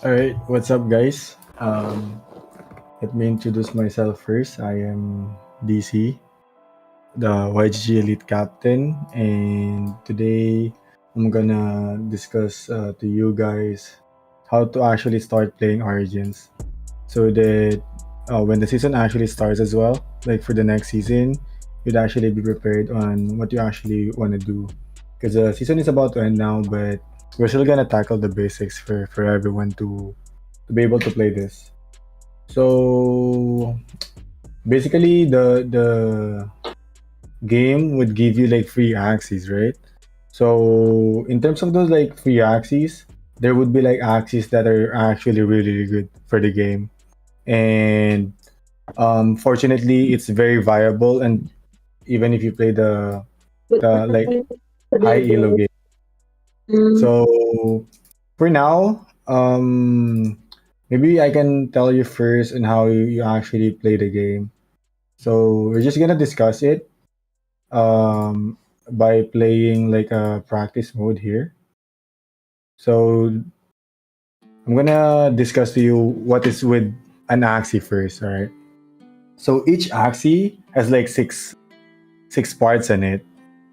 All right, what's up, guys? Let me introduce myself first. I am Disi, the YGG Elite Captain, and today I'm gonna discuss to you guys how to actually start playing Origins, so that when the season actually starts as well, like for the next season, you'd actually be prepared on what you actually want to do, because the season is about to end now, but we're still gonna tackle the basics for everyone to be able to play this. So basically, the game would give you like free axes, right? So in terms of those like free axes, there would be like axes that are actually really good for the game, and fortunately, it's very viable. And even if you play the like high elo game, so for now, maybe I can tell you first on how you actually play the game. So we're just gonna discuss it um, by playing like a practice mode here. So I'm gonna discuss to you what is with an Axie first. All right. So each Axie has like six parts in it,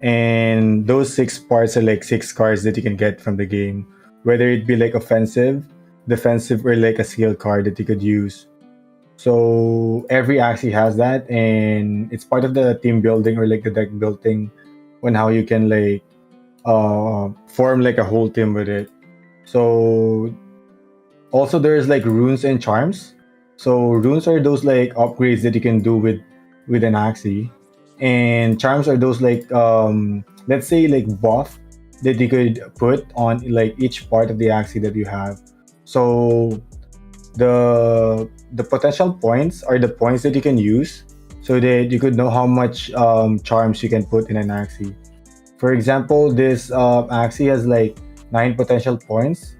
and those six parts are like six cards that you can get from the game, whether it be like offensive, defensive, or like a skill card that you could use. So every Axie has that, and it's part of the team building or like the deck building on how you can like form like a whole team with it. So also there's like runes and charms. So runes are those like upgrades that you can do with an Axie, and charms are those like let's say like buff that you could put on like each part of the Axie that you have. So the potential points are the points that you can use so that you could know how much charms you can put in an Axie. For example, this Axie has like 9 potential points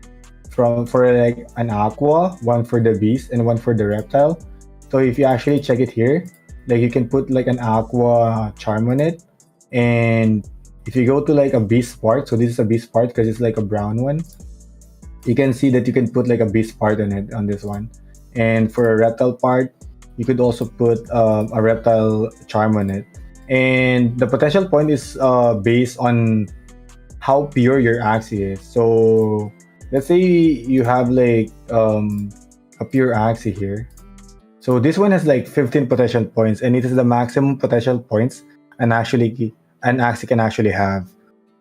from for like an aqua, one for the beast, and one for the reptile. So if you actually check it here, like you can put like an aqua charm on it, and if you go to like a beast part, so this is a beast part because it's like a brown one, you can see that you can put like a beast part on it on this one. And for a reptile part, you could also put a reptile charm on it. And the potential point is based on how pure your Axie is. So let's say you have like a pure Axie here. So this one has like 15 potential points, and it is the maximum potential points an Axie can actually have.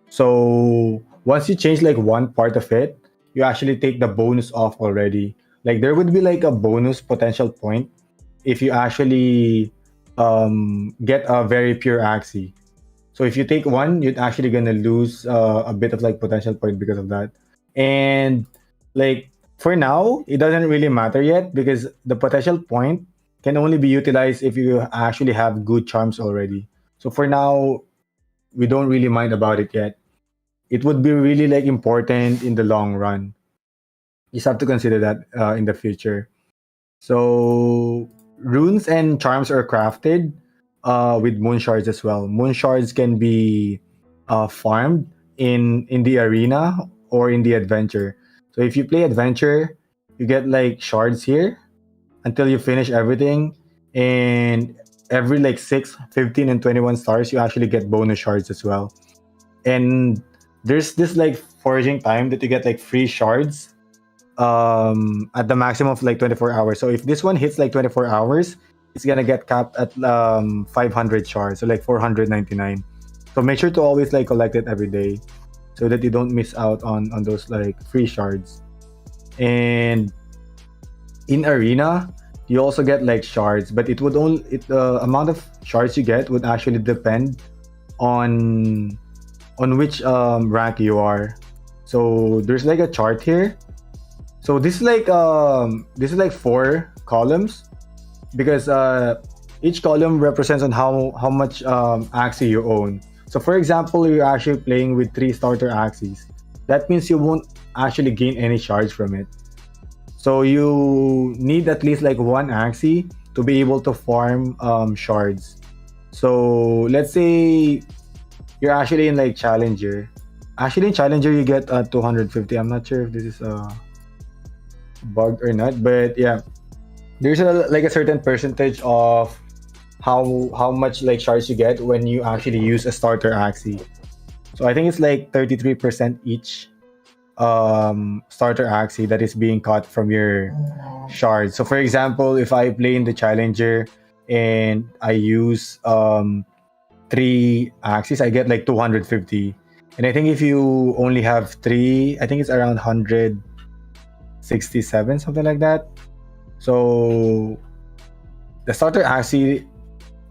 So once you change like one part of it, you actually take the bonus off already. Like there would be like a bonus potential point if you actually get a very pure Axie. So if you take one, you're actually gonna lose a bit of like potential point because of that. And like for now, it doesn't really matter yet because the potential point can only be utilized if you actually have good charms already. So for now, we don't really mind about it yet. It would be really like important in the long run. You just have to consider that in the future. So runes and charms are crafted with moon shards as well. Moon shards can be farmed in the arena or in the adventure. So if you play adventure, you get like shards here until you finish everything, and every like 6, 15, and 21 stars, you actually get bonus shards as well. And there's this like foraging time that you get like free shards at the maximum of like 24 hours. So if this one hits like 24 hours, it's gonna get capped at 500 shards, so like 499. So make sure to always like collect it every day so that you don't miss out on those like free shards. And in arena, you also get like shards, but it would only the amount of shards you get would actually depend on which rank you are. So there's like a chart here. So this is like 4 columns because each column represents on how much Axie you own. So for example, you're actually playing with 3 starter Axies. That means you won't actually gain any shards from it. So you need at least like 1 Axie to be able to farm shards. So let's say you're actually in like Challenger. Actually, in Challenger, you get 250. I'm not sure if this is bugged or not, but yeah, there's a certain percentage of how much like shards you get when you actually use a starter Axie. So I think it's like 33% each starter Axie that is being caught from your shards. So for example, if I play in the challenger and I use three Axies, I get like 250. And I think if you only have three, I think it's around 167, something like that. So the starter Axie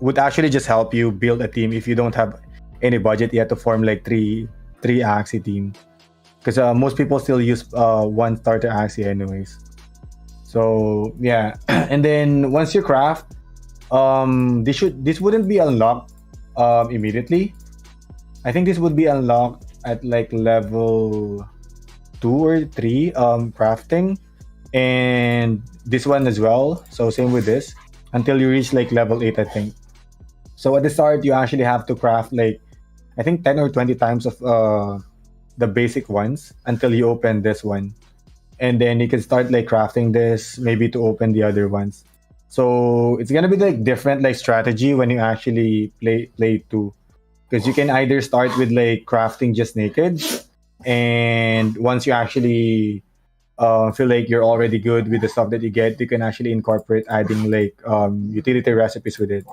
would actually just help you build a team if you don't have any budget yet to form like three Axie team, because most people still use one starter Axie anyways. So yeah, and then once you craft, this wouldn't be unlocked immediately. I think this would be unlocked at like level 2 or 3 crafting, and this one as well. So same with this until you reach like level 8, I think. So at the start, you actually have to craft like I think 10 or 20 times of the basic ones until you open this one, and then you can start like crafting this maybe to open the other ones. So it's gonna be like different like strategy when you actually play two, because you can either start with like crafting just naked, and once you actually feel like you're already good with the stuff that you get, you can actually incorporate adding like utility recipes with it.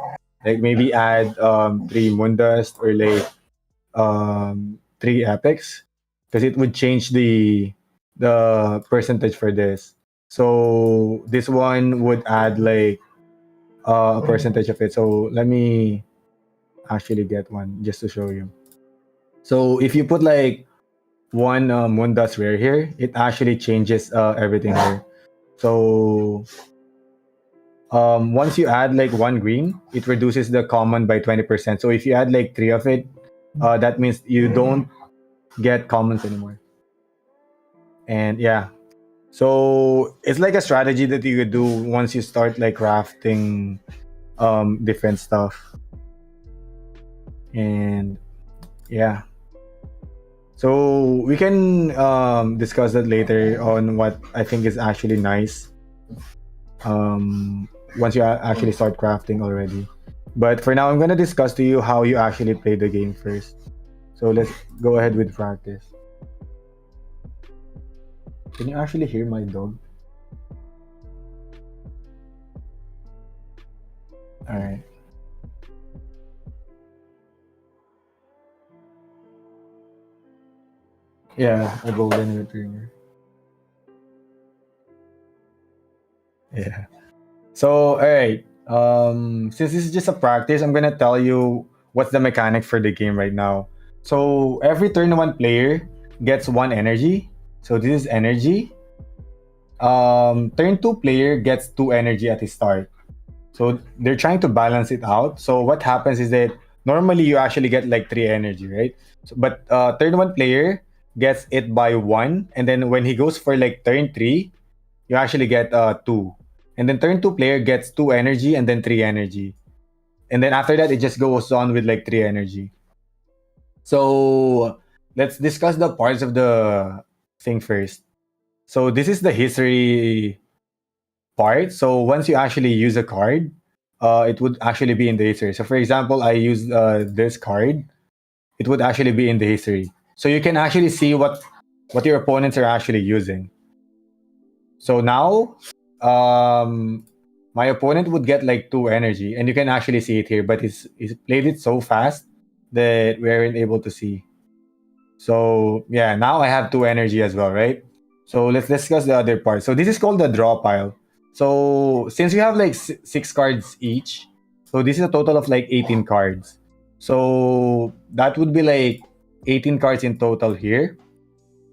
Like maybe add 3 Mundust or like 3 Epics, because it would change the percentage for this. So this one would add like a percentage of it. So let me actually get one just to show you. So if you put like one Mundust rare here, it actually changes everything here. So once you add like 1 green, it reduces the common by 20%. So if you add like 3 of it, that means you don't get commons anymore. And yeah, so it's like a strategy that you could do once you start like crafting different stuff. And yeah, so we can discuss that later on what I think is actually nice once you actually start crafting already. But for now, I'm gonna discuss to you how you actually play the game first. So let's go ahead with practice. Can you actually hear my dog? All right. Yeah, a golden retriever. Yeah. So, all right. Since this is just a practice, I'm gonna tell you what's the mechanic for the game right now. So every turn, one player gets 1 energy. So this is energy. Turn 2 player gets 2 energy at the start. So they're trying to balance it out. So what happens is that normally you actually get like 3 energy, right? So, but turn 1 player gets it by 1, and then when he goes for like turn 3, you actually get 2. And then turn 2 player gets 2 energy and then 3 energy. And then after that, it just goes on with like 3 energy. So let's discuss the parts of the thing first. So this is the history part. So once you actually use a card, it would actually be in the history. So for example, I used this card, it would actually be in the history. So you can actually see what your opponents are actually using. So now, my opponent would get like 2 energy, and you can actually see it here. But he's played it so fast that we aren't able to see. So yeah, now I have 2 energy as well, right? So let's discuss the other part. So this is called the draw pile. So since we have like 6 cards each, so this is a total of like 18 cards. So that would be like 18 cards in total here.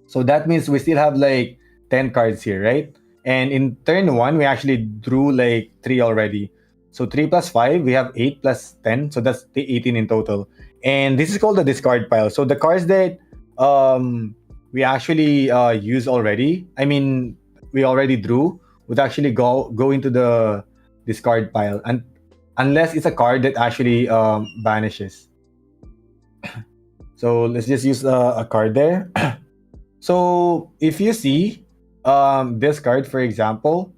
So that means we still have like 10 cards here, right? And in turn 1, we actually drew like 3 already. So 3 plus 5, we have 8 plus 10. So that's the 18 in total. And this is called the discard pile. So the cards that we actually use already, I mean, we already drew, would actually go into the discard pile. And unless it's a card that actually vanishes. So let's just use a card there. So if you see, this card, for example,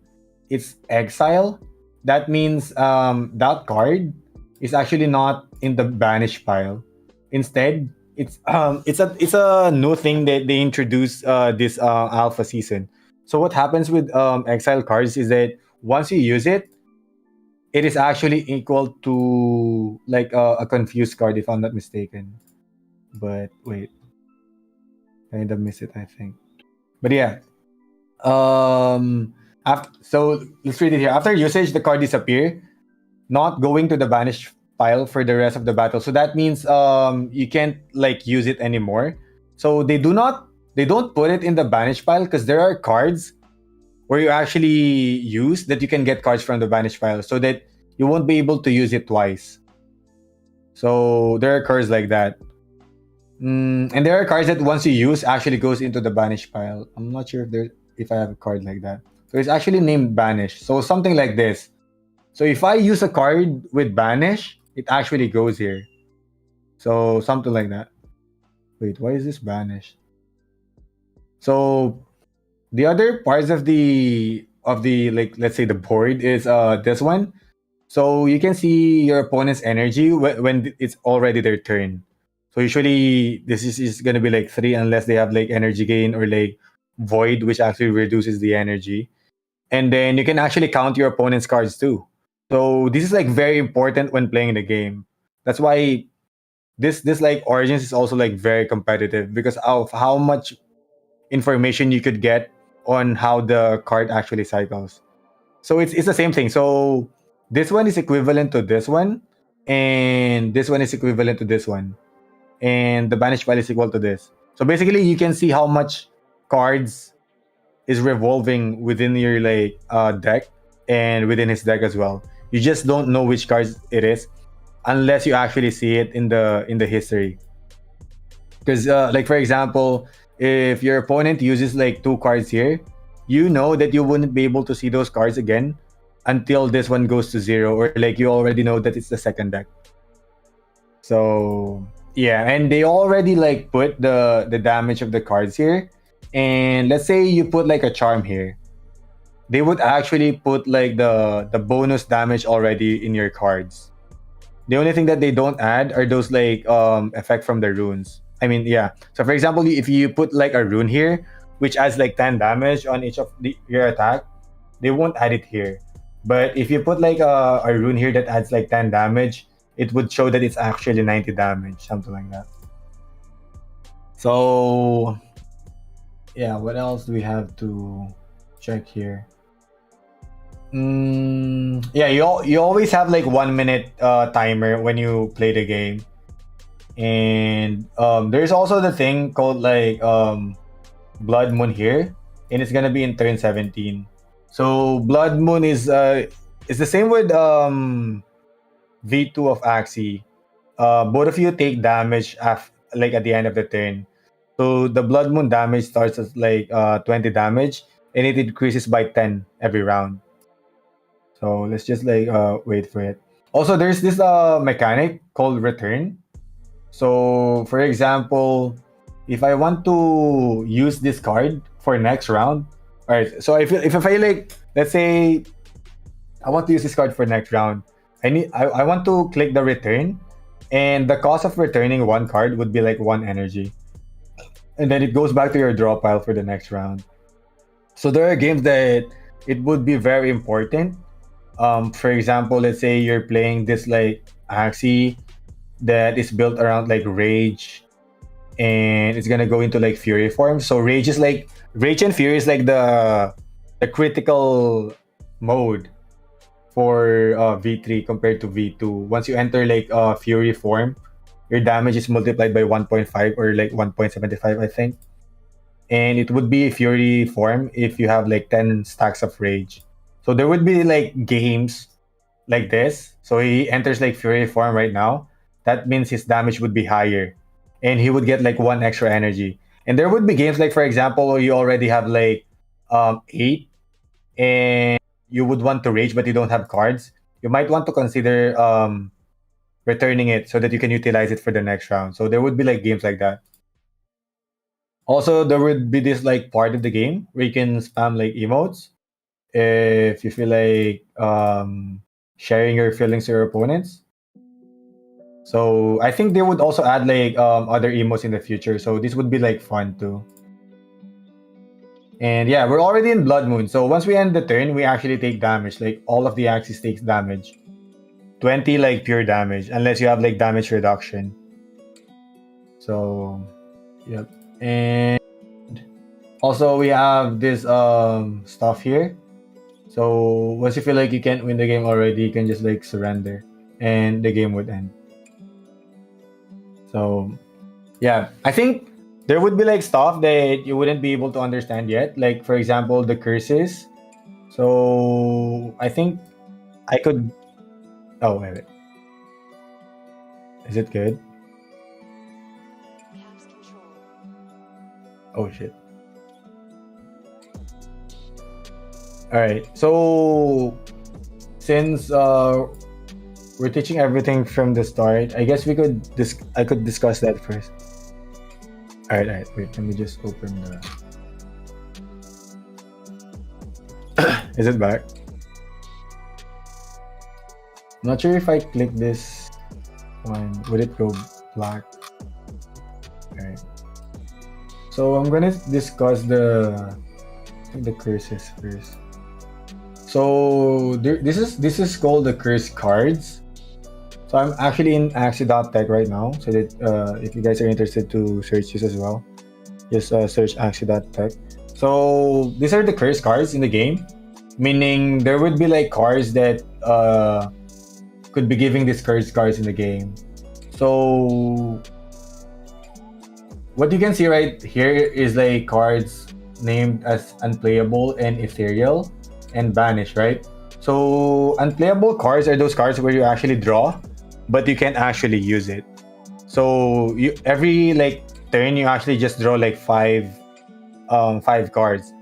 it's exile. That means that card is actually not in the banish pile. Instead, it's a new thing that they introduced this alpha season. So what happens with exile cards is that once you use it, it is actually equal to like a confused card, if I'm not mistaken. But wait, kind of miss it, I think. But yeah, so let's read it here. After usage, the card disappear, not going to the banish pile for the rest of the battle. So that means you can't like use it anymore. So they don't put it in the banish pile because there are cards where you actually use that you can get cards from the banish pile, so that you won't be able to use it twice. So there are cards like that. And there are cards that once you use actually goes into the banish pile. I'm not sure if I have a card like that. So it's actually named banish. So something like this. So if I use a card with banish, it actually goes here. So something like that. Wait, why is this banished? So the other parts of the like, let's say the board is this one. So you can see your opponent's energy when it's already their turn. So usually is gonna be like 3 unless they have like energy gain or like void, which actually reduces the energy. And then you can actually count your opponent's cards too. So this is like very important when playing the game. That's why this like Origins is also like very competitive because of how much information you could get on how the card actually cycles. So it's the same thing. So this one is equivalent to this one, and this one is equivalent to this one, and the banished pile is equal to this. So basically, you can see how much cards is revolving within your like deck and within his deck as well. You just don't know which cards it is unless you actually see it in the history. Because like for example, if your opponent uses like 2 cards here, you know that you wouldn't be able to see those cards again until this one goes to 0, or like you already know that it's the second deck. So yeah, and they already like put the damage of the cards here. And let's say you put like a charm here, they would actually put like the bonus damage already in your cards. The only thing that they don't add are those like effect from the runes. I mean, yeah. So for example, if you put like a rune here, which adds like 10 damage on each of your attack, they won't add it here. But if you put like a rune here that adds like 10 damage, it would show that it's actually 90 damage, something like that. So yeah, what else do we have to check here? Yeah, you always have like 1 minute timer when you play the game, and there's also the thing called like Blood Moon here, and it's gonna be in turn 17. So Blood Moon is the same with V2 of Axie. Both of you take damage like at the end of the turn. So the Blood Moon damage starts at like 20 damage, and it increases by 10 every round. So let's just like wait for it. Also, there's this mechanic called return. So for example, if I want to use this card for next round, all right. So if I like, let's say I want to use this card for next round, I want to click the return, and the cost of returning 1 card would be like 1 energy, and then it goes back to your draw pile for the next round. So there are games that it would be very important. For example, let's say you're playing this like Axie that is built around like Rage, and it's gonna go into like Fury form. So Rage and Fury is like the critical mode for V3 compared to V2. Once you enter like Fury form, your damage is multiplied by 1.5 or like 1.75, I think. And it would be Fury form if you have like 10 stacks of Rage. So there would be like games like this. So he enters like Fury form right now. That means his damage would be higher, and he would get like 1 extra energy. And there would be games like, for example, where you already have like 8, and you would want to rage but you don't have cards. You might want to consider returning it so that you can utilize it for the next round. So there would be like games like that. Also, there would be this like part of the game where you can spam like emotes if you feel like sharing your feelings to your opponents. So I think they would also add like other emotes in the future. So this would be like fun too. And yeah, we're already in Blood Moon. So once we end the turn, we actually take damage. Like all of the axes takes damage. 20 like pure damage, unless you have like damage reduction. So yep. And also we have this stuff here. So once you feel like you can't win the game already, you can just like surrender and the game would end. So yeah, I think there would be like stuff that you wouldn't be able to understand yet. Like for example, the curses. So I think I could. Oh wait. Is it good? Oh shit. All right. So since we're teaching everything from the start, I guess we could I could discuss that first. All right. Wait, let me just open the. Is it back? I'm not sure if I click this one, would it go black? Alright. So I'm gonna discuss the curses first. So this is called the curse cards. So I'm actually in Axie.tech right now. So that if you guys are interested to search this as well, just search Axie.tech. So these are the curse cards in the game, meaning there would be like cards that could be giving these curse cards in the game. So what you can see right here is like cards named as unplayable and ethereal and banish, right? So unplayable cards are those cards where you actually draw, but you can't actually use it. So you every like turn you actually just draw like five cards.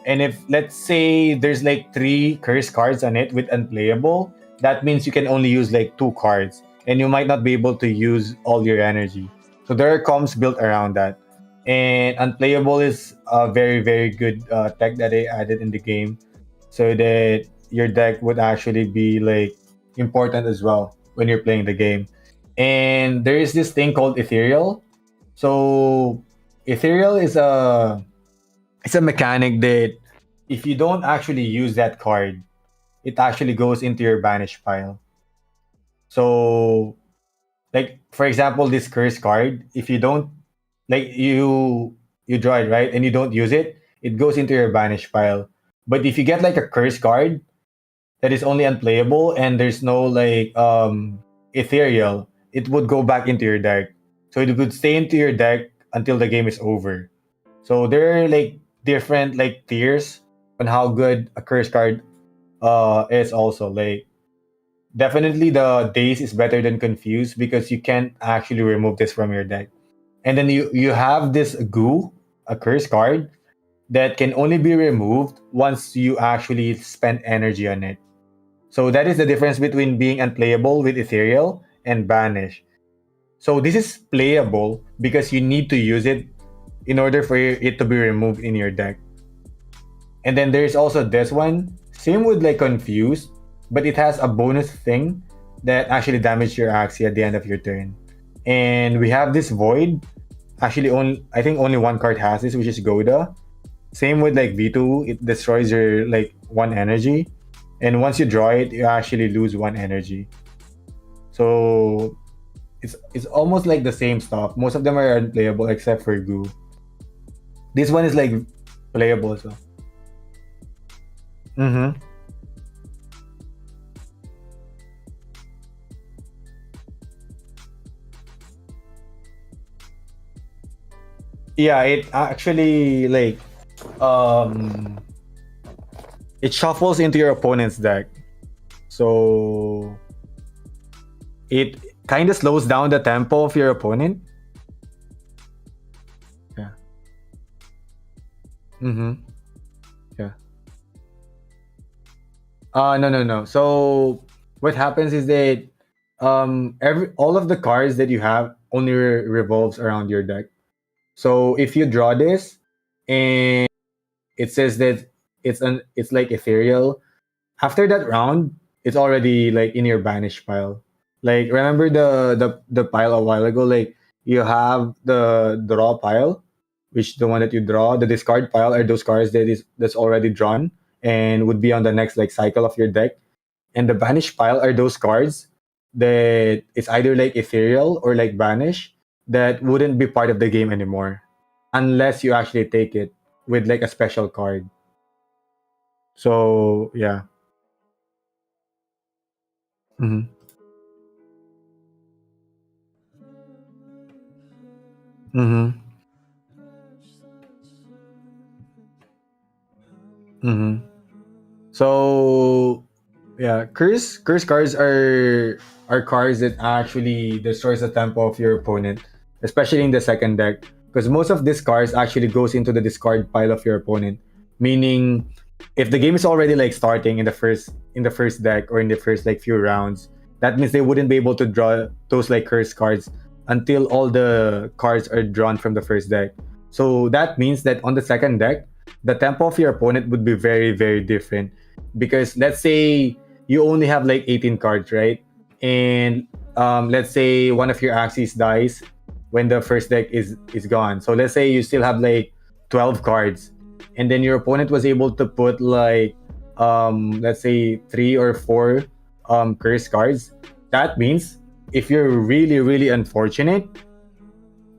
And if let's say there's like 3 curse cards on it with unplayable, that means you can only use like 2 cards and you might not be able to use all your energy. So there are comms built around that. And unplayable is a very, very good tech that they added in the game so that your deck would actually be like important as well when you're playing the game. And there is this thing called ethereal. So ethereal is a it's a mechanic that if you don't actually use that card, it actually goes into your banish pile. So, like for example, this curse card, if you don't like you draw it right and you don't use it, it goes into your banish pile. But if you get like a curse card that is only unplayable and there's no like ethereal, it would go back into your deck. So it would stay into your deck until the game is over. So there are like different like tiers on how good a curse card is also. Like definitely the daze is better than confused because you can't actually remove this from your deck. And then you have this goo, a curse card that can only be removed once you actually spend energy on it. So that is the difference between being unplayable with ethereal and banish. So this is playable because you need to use it in order for it to be removed in your deck. And then there's also this one, same with like confused, but it has a bonus thing that actually damages your Axie at the end of your turn. And we have this void. Actually, only I think only one card has this, which is Goda. Same with like V2, it destroys your like 1 energy, and once you draw it, you actually lose 1 energy. So it's almost like the same stuff. Most of them are unplayable except for Goo. This one is like playable as well. Mm-hmm. Yeah, it actually like um it shuffles into your opponent's deck. So it kind of slows down the tempo of your opponent. Yeah. Mm-hmm. Yeah. No. So what happens is that every all of the cards that you have only revolves around your deck. So if you draw this and it says that it's like ethereal, after that round, it's already like in your banish pile. Like remember the pile a while ago? Like you have the draw pile, which the one that you draw. The discard pile are those cards that's already drawn and would be on the next like cycle of your deck. And the banish pile are those cards that it's either like ethereal or like banish that wouldn't be part of the game anymore unless you actually take it with like a special card. So yeah. Hmm. Hmm. Hmm. So yeah, curse cards are cards that actually destroys the tempo of your opponent, especially in the second deck. Because most of these cards actually goes into the discard pile of your opponent. Meaning if the game is already like starting in the first deck or in the first like few rounds, that means they wouldn't be able to draw those like curse cards until all the cards are drawn from the first deck. So that means that on the second deck, the tempo of your opponent would be very, very different. Because let's say you only have like 18 cards, right? And let's say one of your axes dies when the first deck is gone. So let's say you still have like 12 cards, and then your opponent was able to put like let's say three or four curse cards. That means if you're really, really unfortunate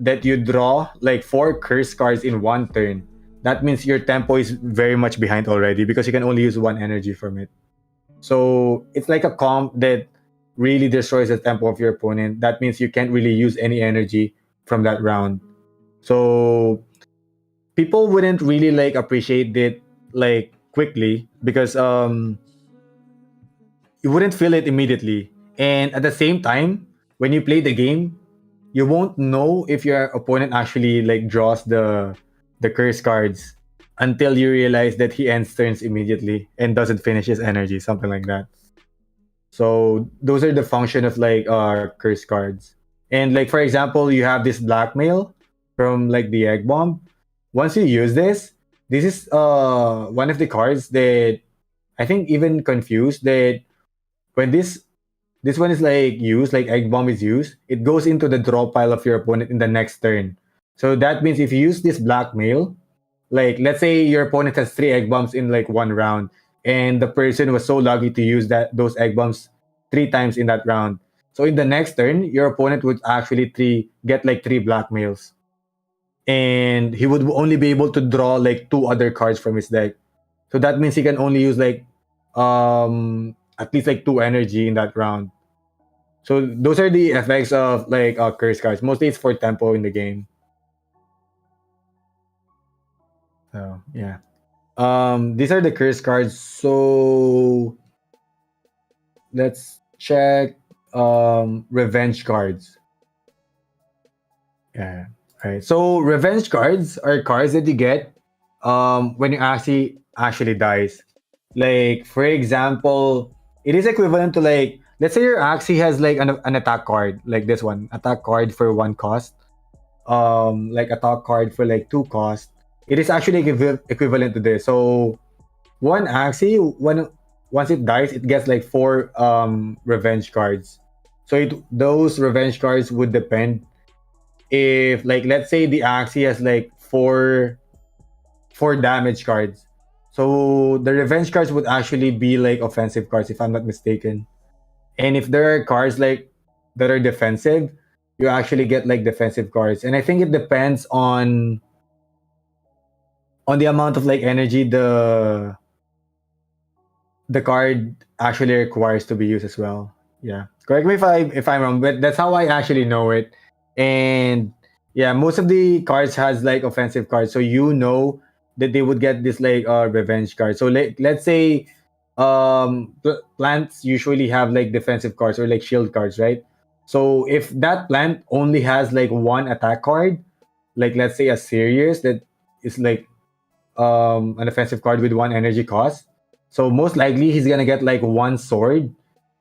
that you draw like four curse cards in one turn, that means your tempo is very much behind already because you can only use one energy from it. So it's like a comp that really destroys the tempo of your opponent. That means you can't really use any energy from that round. So people wouldn't really like appreciate it like quickly because you wouldn't feel it immediately. And at the same time, when you play the game, you won't know if your opponent actually like draws the curse cards until you realize that he ends turns immediately and doesn't finish his energy, something like that. So those are the function of like curse cards. And like for example, you have this blackmail from like the egg bomb. Once you use this is one of the cards that I think even confused that when this one is like used, like egg bomb is used, it goes into the draw pile of your opponent in the next turn. So that means if you use this blackmail, like let's say your opponent has three egg bombs in like one round, and the person was so lucky to use that those egg bombs three times in that round. So in the next turn, your opponent would actually three get like three blackmails, and he would only be able to draw like two other cards from his deck. So that means he can only use like at least like two energy in that round. So those are the effects of like curse cards. Mostly it's for tempo in the game. So yeah. These are the curse cards. So let's check revenge cards. Yeah. Right. So revenge cards are cards that you get when you actually dies. Like for example, it is equivalent to like let's say your Axie has like an attack card, like this one, attack card for one cost, like attack card for like two cost. It is actually equivalent to this. So one Axie, when once it dies, it gets like four revenge cards. So those revenge cards would depend if like let's say the Axie has like four damage cards. So the revenge cards would actually be like offensive cards if I'm not mistaken. And if there are cards like that are defensive, you actually get like defensive cards. And I think it depends on the amount of like energy the card actually requires to be used as well. Yeah. Correct me if I'm wrong, but that's how I actually know it. And yeah, most of the cards has like offensive cards, so you know that they would get this like revenge card. So let's say plants usually have like defensive cards or like shield cards, right? So if that plant only has like one attack card, like let's say a Sirius that is like an offensive card with one energy cost. So most likely he's gonna get like one sword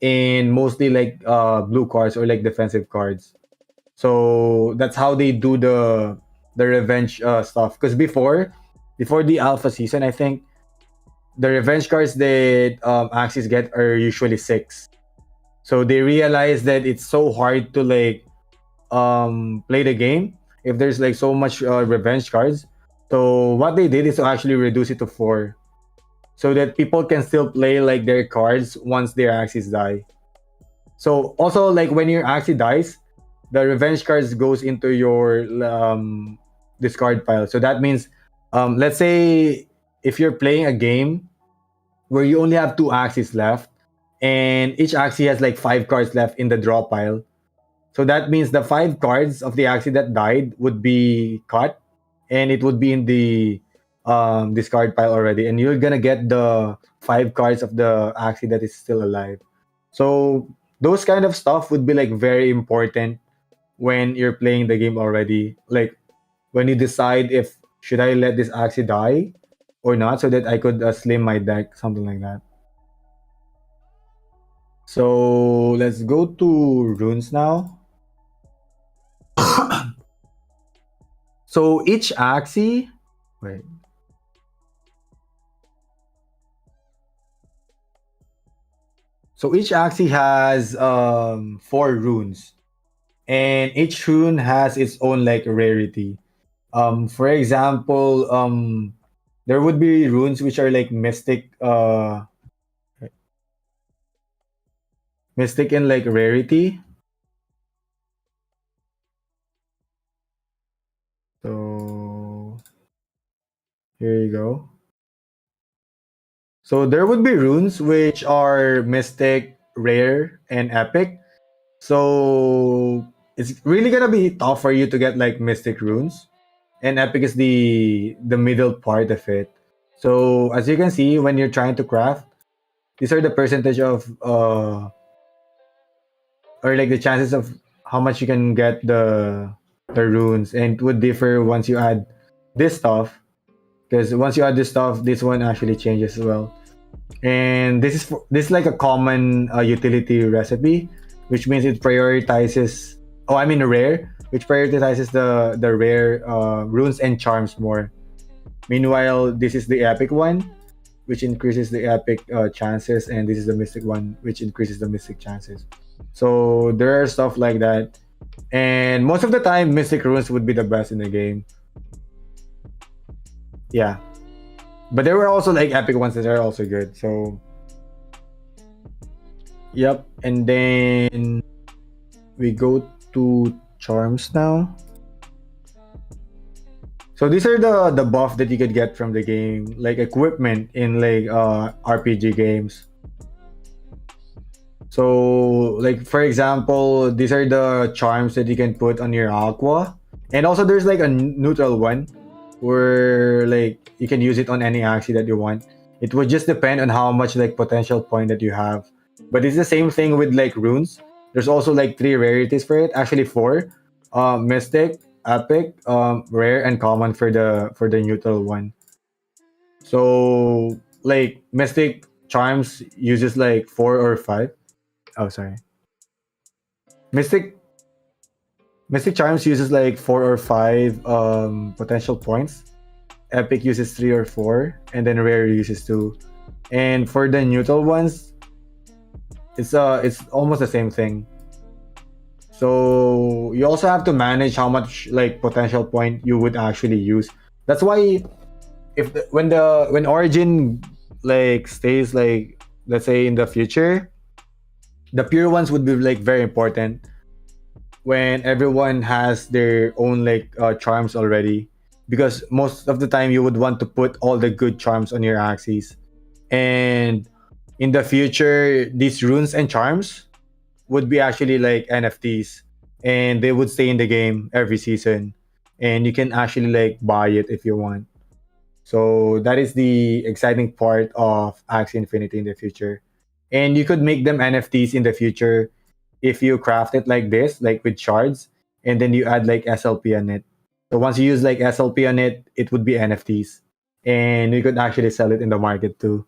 and mostly like blue cards or like defensive cards. So that's how they do the revenge stuff. Because before the alpha season, I think the revenge cards that Axis get are usually six. So they realize that it's so hard to like play the game if there's like so much revenge cards. So what they did is to actually reduce it to four, so that people can still play like their cards once their Axis die. So also like when your Axie dies, the revenge cards goes into your discard pile. So that means, let's say if you're playing a game where you only have two Axies left, and each Axie has like five cards left in the draw pile. So that means the five cards of the Axie that died would be cut, and it would be in the discard pile already, and you're gonna get the five cards of the Axie that is still alive. So those kind of stuff would be like very important when you're playing the game already. Like when you decide if should I let this Axie die or not, so that I could slim my deck, something like that. So let's go to runes now. So each Axie, wait. So each Axie has four runes, and each rune has its own like rarity. For example, there would be runes which are like mystic in like rarity. So here you go. So there would be runes which are mystic, rare, and epic. So it's really gonna be tough for you to get like mystic runes, and epic is the middle part of it. So as you can see, when you're trying to craft, these are the percentage of or like the chances of how much you can get the runes, and it would differ once you add this stuff, because once you add this stuff, this one actually changes as well. And this is like a common utility recipe, which means it prioritizes, oh I mean rare, which prioritizes the rare runes and charms more. Meanwhile, this is the epic one, which increases the epic chances, and this is the mystic one, which increases the mystic chances. So there are stuff like that, and most of the time, mystic runes would be the best in the game. Yeah, but there were also like epic ones that are also good. So yep, and then we go to charms now. So these are the buff that you could get from the game, like equipment in like RPG games. So like for example, these are the charms that you can put on your aqua, and also there's like a neutral one where like you can use it on any axie that you want. It would just depend on how much like potential point that you have. But it's the same thing with like runes. There's also like three rarities for it, actually four: mystic, epic, rare, and common for the neutral one. So like mystic charms uses like four or five. Oh, sorry. Mystic Mystic Charms uses like four or five potential points. Epic uses three or four, and then Rare uses two. And for the neutral ones, it's almost the same thing. So you also have to manage how much like potential point you would actually use. That's why if when Origin like stays like, let's say in the future, the pure ones would be like very important when everyone has their own like charms already, because most of the time you would want to put all the good charms on your axes, and in the future these runes and charms would be actually like NFTs, and they would stay in the game every season, and you can actually like buy it if you want. So that is the exciting part of Axie Infinity in the future. And you could make them NFTs in the future if you craft it like this, like with shards, and then you add like SLP on it. So once you use like SLP on it, it would be NFTs. And you could actually sell it in the market too.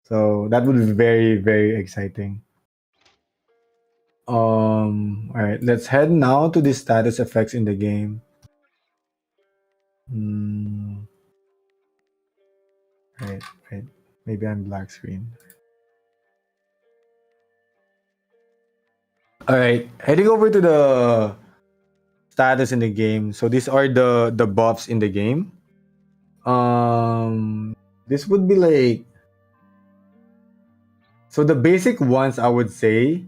So that would be very, very exciting. All right, let's head now to the status effects in the game. Mm, right, right. Maybe I'm black screen. All right, heading over to the status in the game. So these are the buffs in the game. This would be like, so the basic ones I would say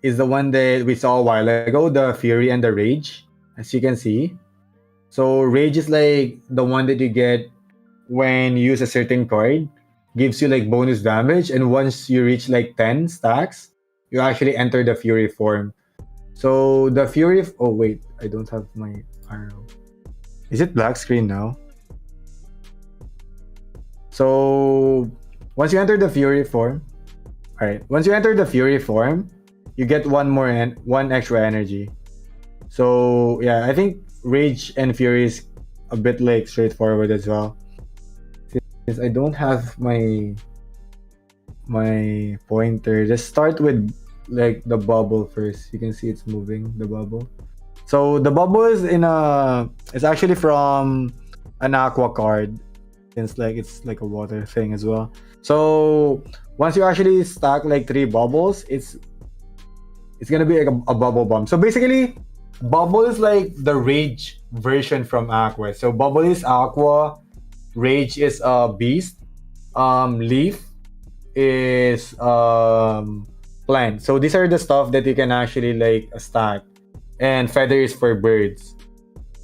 is the one that we saw a while ago, the Fury and the Rage, as you can see. So Rage is like the one that you get when you use a certain card, gives you like bonus damage, and once you reach like 10 stacks, you actually enter the Fury form. So the Fury. Oh wait, I don't have my arrow. Is it black screen now? So once you enter the Fury form, all right. Once you enter the Fury form, you get one extra energy. So yeah, I think Rage and Fury is a bit like straightforward as well. Since I don't have my pointer, just start with like the bubble first. You can see it's moving, the bubble. So the bubble is it's actually from an aqua card, since like it's like a water thing as well. So once you actually stack like three bubbles, it's gonna be like a bubble bomb. So basically, bubble is like the rage version from aqua. So bubble is aqua, rage is a beast, leaf is plant. So these are the stuff that you can actually like stack, and feather is for birds.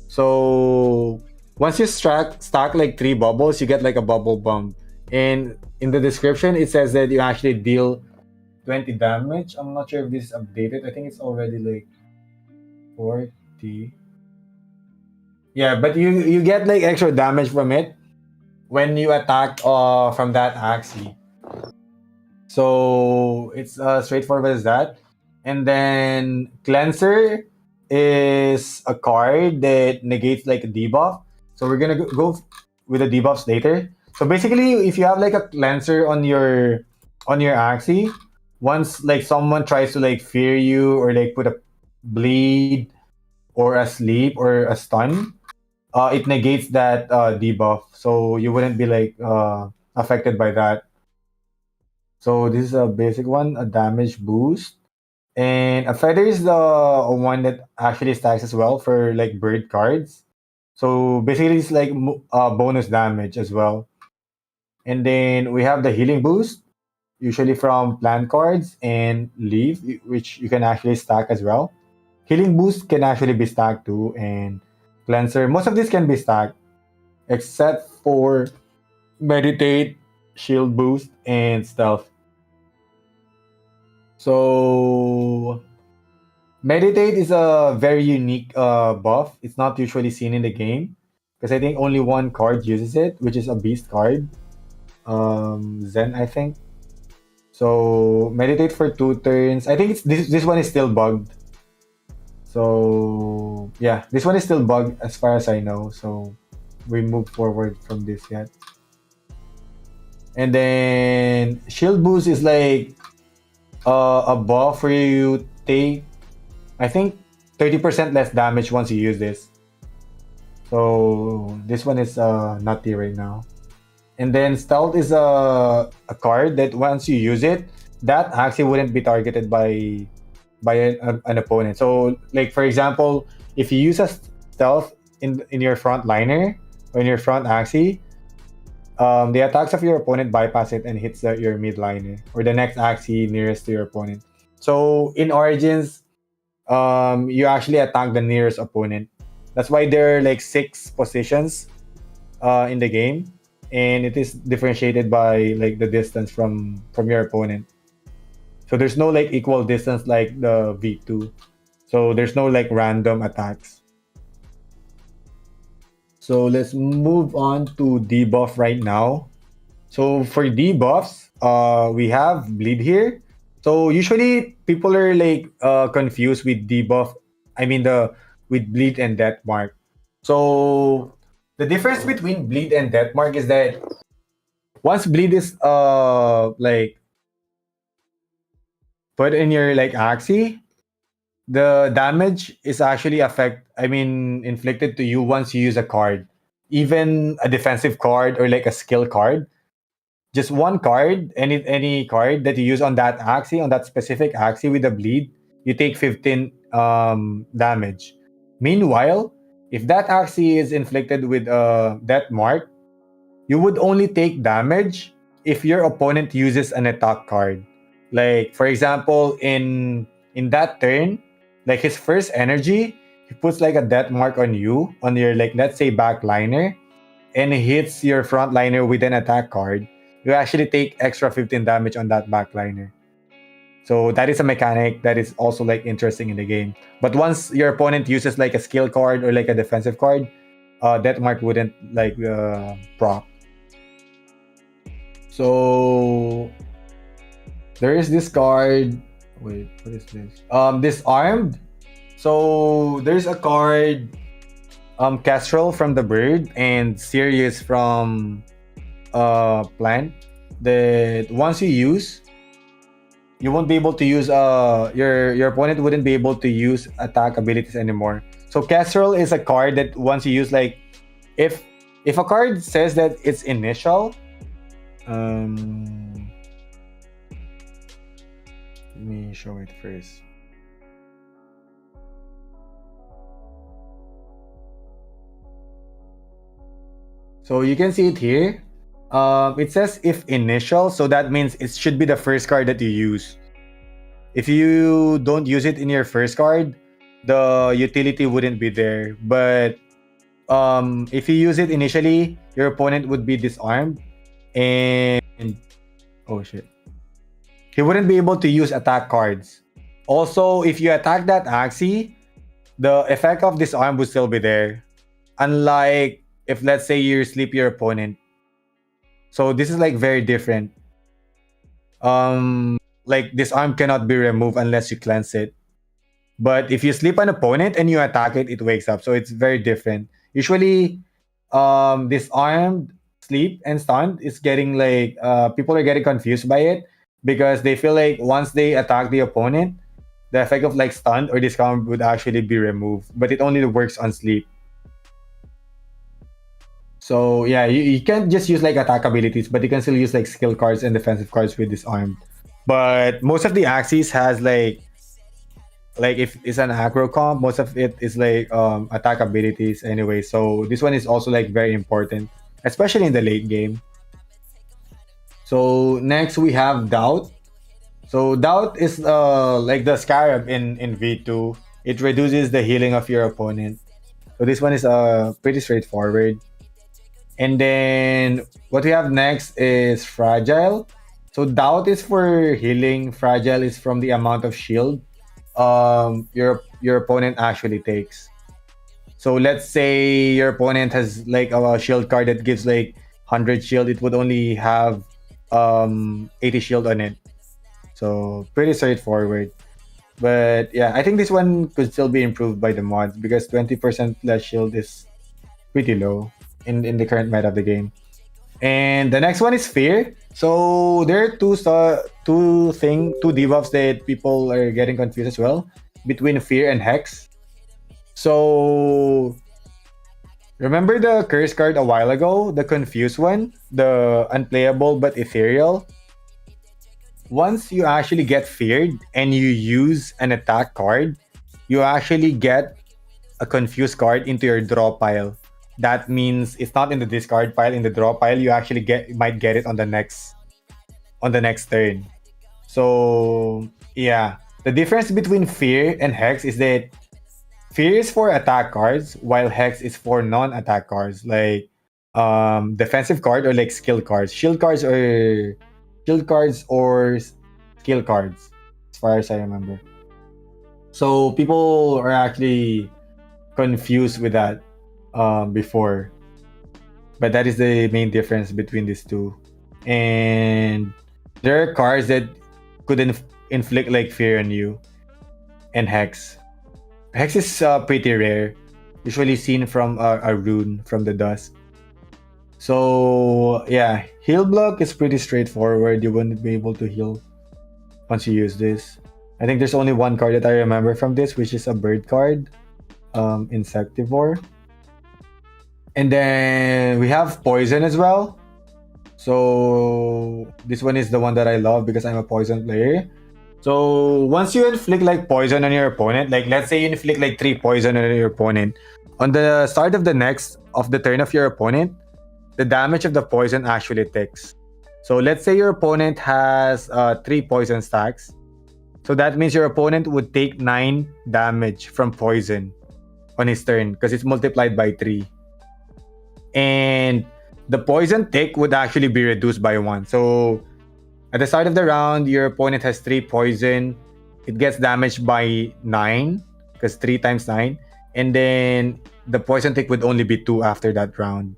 So once you stack like three bubbles, you get like a bubble bomb. And in the description, it says that you actually deal 20 damage. I'm not sure if this is updated. I think it's already like 40. Yeah, but you get like extra damage from it when you attack from that Axie. So it's straightforward as that. And then Cleanser is a card that negates like a debuff. So we're gonna go with the debuffs later. So basically, if you have like a Cleanser on your Axie, once like someone tries to like fear you or like put a bleed or a sleep or a stun, it negates that debuff. So you wouldn't be like affected by that. So this is a basic one, a damage boost. And a feather is the one that actually stacks as well for like bird cards. So basically it's like bonus damage as well. And then we have the healing boost, usually from plant cards and leaf, which you can actually stack as well. Healing boost can actually be stacked too, and cleanser. Most of these can be stacked, except for meditate, shield boost, and stealth. So meditate is a very unique buff. It's not usually seen in the game because I think only one card uses it, which is a beast card, Zen, I think. So meditate for 2 turns. I think this one is still bugged. So yeah, this one is still bugged as far as I know. So we move forward from this yet. And then shield boost is like a buff where you take, I think, 30% less damage once you use this. So this one is nutty right now. And then stealth is a card that once you use it, that actually wouldn't be targeted by an opponent. So like for example, if you use a stealth in your front liner or in your front Axie, the attacks of your opponent bypass it and hits your mid liner or the next Axie nearest to your opponent. So in Origins, you actually attack the nearest opponent. That's why there are like 6 positions in the game, and it is differentiated by like the distance from your opponent. So there's no like equal distance like the V2. So there's no like random attacks. So let's move on to debuff right now. So for debuffs, we have bleed here. So usually people are like confused with debuff. I mean the with bleed and death mark. So the difference between bleed and death mark is that once bleed is like put in your like Axie, the damage is actually inflicted to you once you use a card, even a defensive card or like a skill card. Just one card, any card that you use on that Axie, on that specific Axie with the bleed, you take 15 damage. Meanwhile, if that Axie is inflicted with a death mark, you would only take damage if your opponent uses an attack card. Like for example, in that turn, like his first energy, he puts like a death mark on you, on your like let's say backliner, and hits your frontliner with an attack card. You actually take extra 15 damage on that backliner. So that is a mechanic that is also like interesting in the game. But once your opponent uses like a skill card or like a defensive card, death mark wouldn't like proc. So there is this card. Wait, what is this? Disarmed. So there's a card, Kestrel from the bird and Sirius from plant, that once you use, you won't be able to use your opponent wouldn't be able to use attack abilities anymore. So Kestrel is a card that once you use, like if a card says that it's initial, let me show it first. So you can see it here. It says if initial, so that means it should be the first card that you use. If you don't use it in your first card, the utility wouldn't be there. But if you use it initially, your opponent would be disarmed, and oh shit, he wouldn't be able to use attack cards. Also, if you attack that Axie, the effect of disarm would still be there. Unlike if let's say you sleep your opponent. So this is like very different. Like disarm cannot be removed unless you cleanse it. But if you sleep an opponent and you attack it, it wakes up. So it's very different. Usually, disarmed, sleep, and stunned is getting like people are getting confused by it because they feel like once they attack the opponent, the effect of like stunned or disarmed would actually be removed. But it only works on sleep. So yeah, you can't just use like attack abilities, but you can still use like skill cards and defensive cards with disarmed. But most of the Axies has like if it's an aggro comp, most of it is like attack abilities anyway. So this one is also like very important, especially in the late game. So next we have Doubt. So Doubt is like the Scarab in V2. It reduces the healing of your opponent. So this one is pretty straightforward. And then what we have next is Fragile. So Doubt is for healing. Fragile is from the amount of shield your opponent actually takes. So let's say your opponent has like a shield card that gives like 100 shield, it would only have 80 shield on it. So pretty straightforward. But yeah, I think this one could still be improved by the mods because 20% less shield is pretty low in the current meta of the game. And the next one is Fear. So there are two debuffs that people are getting confused as well between Fear and Hex. So remember the curse card a while ago, the confused one, the unplayable but ethereal. Once you actually get feared and you use an attack card, you actually get a confused card into your draw pile. That means it's not in the discard pile, in the draw pile. You actually might get it on the next turn. So yeah, the difference between Fear and Hex is that Fear is for attack cards, while Hex is for non-attack cards, like defensive card or like skill cards. Shield cards or skill cards, as far as I remember. So people are actually confused with that before, but that is the main difference between these two. And there are cards that could inflict like fear on you, and Hex. Hex is pretty rare, usually seen from a rune from the dust. So yeah, heal block is pretty straightforward. You won't be able to heal once you use this. I think there's only one card that I remember from this, which is a bird card, Insectivore. And then we have poison as well. So this one is the one that I love because I'm a poison player. So once you inflict like poison on your opponent, like let's say you inflict like 3 poison on your opponent, on the start of the turn of your opponent, the damage of the poison actually ticks. So let's say your opponent has 3 poison stacks. So that means your opponent would take 9 damage from poison on his turn because it's multiplied by 3. And the poison tick would actually be reduced by 1. So at the start of the round, your opponent has 3 poison. It gets damaged by 9 because 3 times 9. And then the poison tick would only be 2 after that round.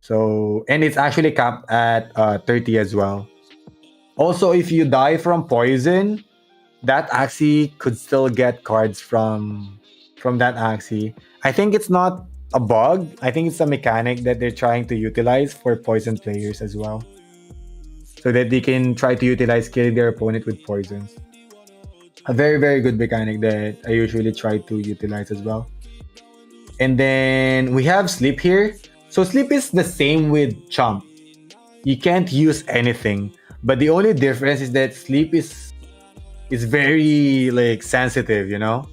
So, and it's actually capped at 30 as well. Also, if you die from poison, that Axie could still get cards from that Axie. I think it's not a bug. I think it's a mechanic that they're trying to utilize for poison players as well, so that they can try to utilize killing their opponent with poisons. A very, very good mechanic that I usually try to utilize as well. And then we have sleep here. So sleep is the same with chomp. You can't use anything, but the only difference is that sleep is very like sensitive, you know,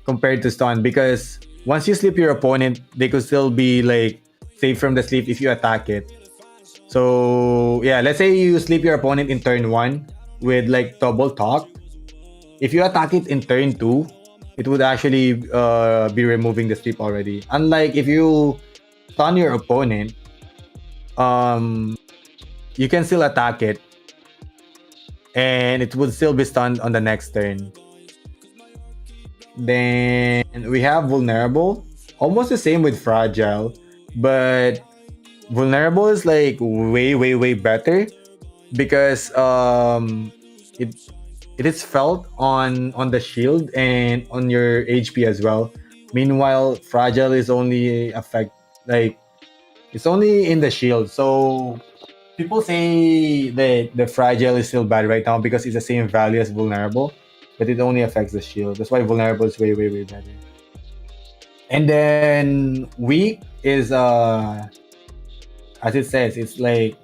compared to stun, because once you sleep your opponent, they could still be like safe from the sleep if you attack it. So yeah, let's say you sleep your opponent in turn 1 with like double talk. If you attack it in turn 2, it would actually be removing the sleep already. Unlike if you stun your opponent, you can still attack it and it would still be stunned on the next turn. Then we have vulnerable, almost the same with fragile, but vulnerable is like way, way, way better because it is felt on the shield and on your HP as well. Meanwhile, fragile is only it's only in the shield. So people say that the fragile is still bad right now because it's the same value as vulnerable, but it only affects the shield. That's why vulnerable is way, way, way better. And then weak is as it says, it's like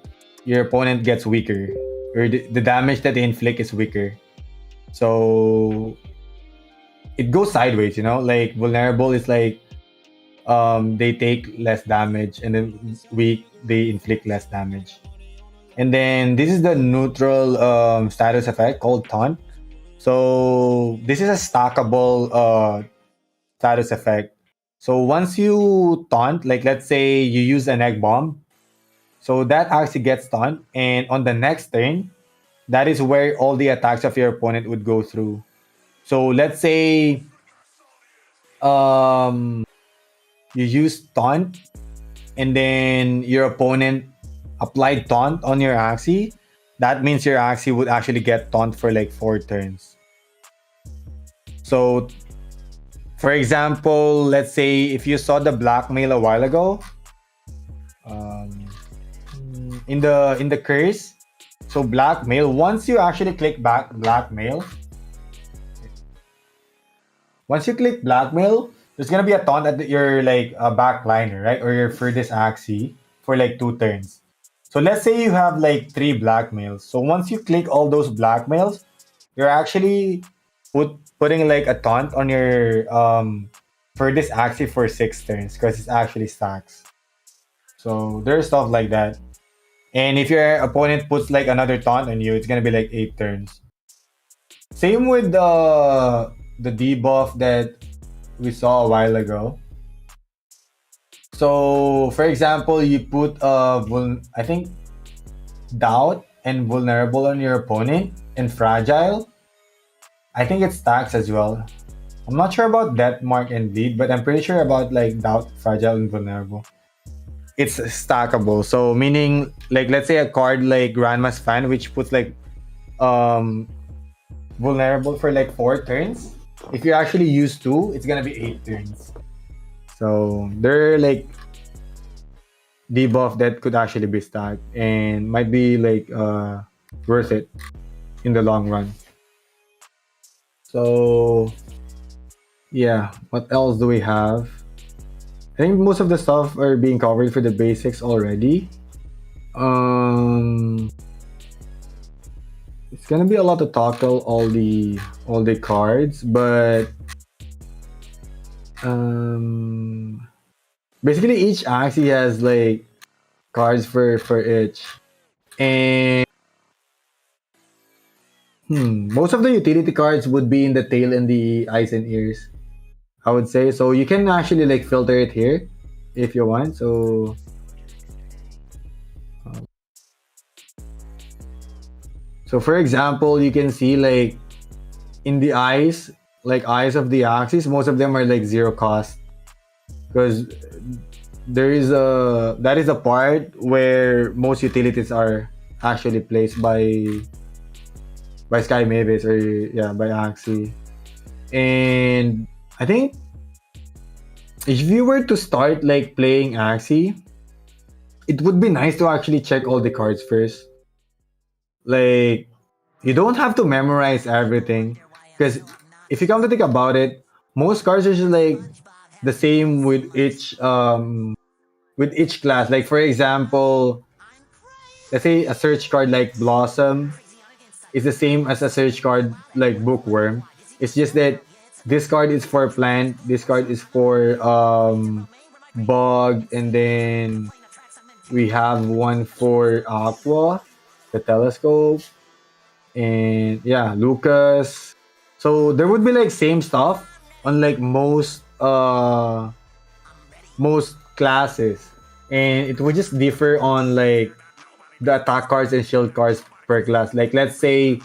your opponent gets weaker, or the damage that they inflict is weaker. So it goes sideways, you know. Like vulnerable is like they take less damage, and then weak they inflict less damage. And then this is the neutral status effect called taunt. So this is a stackable status effect. So once you taunt, like let's say you use an egg bomb, so that actually gets taunt, and on the next turn, that is where all the attacks of your opponent would go through. So let's say you use taunt, and then your opponent applied taunt on your Axie. That means your Axie would actually get taunt for like 4 turns. So, for example, let's say if you saw the blackmail a while ago, in the curse, so blackmail. Once you actually click back blackmail, there's gonna be a taunt at your like backliner, right, or your furthest Axie for like 2 turns. So let's say you have like 3 blackmails. So once you click all those blackmails, you're actually putting like a taunt on your furthest Axie for 6 turns because it's actually stacks. So there's stuff like that. And if your opponent puts like another taunt on you, it's gonna be like 8 turns. Same with the debuff that we saw a while ago. So for example, you put I think doubt and vulnerable on your opponent, and fragile. I think it stacks as well. I'm not sure about death mark and bleed, but I'm pretty sure about like doubt, fragile, and vulnerable. It's stackable. So meaning like let's say a card like Grandma's Fan, which puts like vulnerable for like 4 turns. If you actually use 2, it's gonna be 8 turns. So they're like debuff that could actually be stacked and might be like worth it in the long run. So yeah, what else do we have? I think most of the stuff are being covered for the basics already. Um, it's gonna be a lot to tackle all the cards, but um, basically each Axie has like cards for each, and most of the utility cards would be in the tail and the eyes and ears, I would say. So you can actually like filter it here if you want. So for example, you can see like in the eyes, like eyes of the Axis, most of them are like zero cost because there is a that is a part where most utilities are actually placed by Sky Mavis or yeah by Axie. And I think if you were to start like playing Axie, it would be nice to actually check all the cards first. Like you don't have to memorize everything because if you come to think about it, most cards are just like the same with each class. Like for example, let's say a search card like Blossom is the same as a search card like Bookworm. It's just that this card is for plant, this card is for bug, and then we have one for Aqua, the telescope, and yeah, Lucas. So there would be like same stuff on like most classes, and it would just differ on like the attack cards and shield cards per class. Like let's say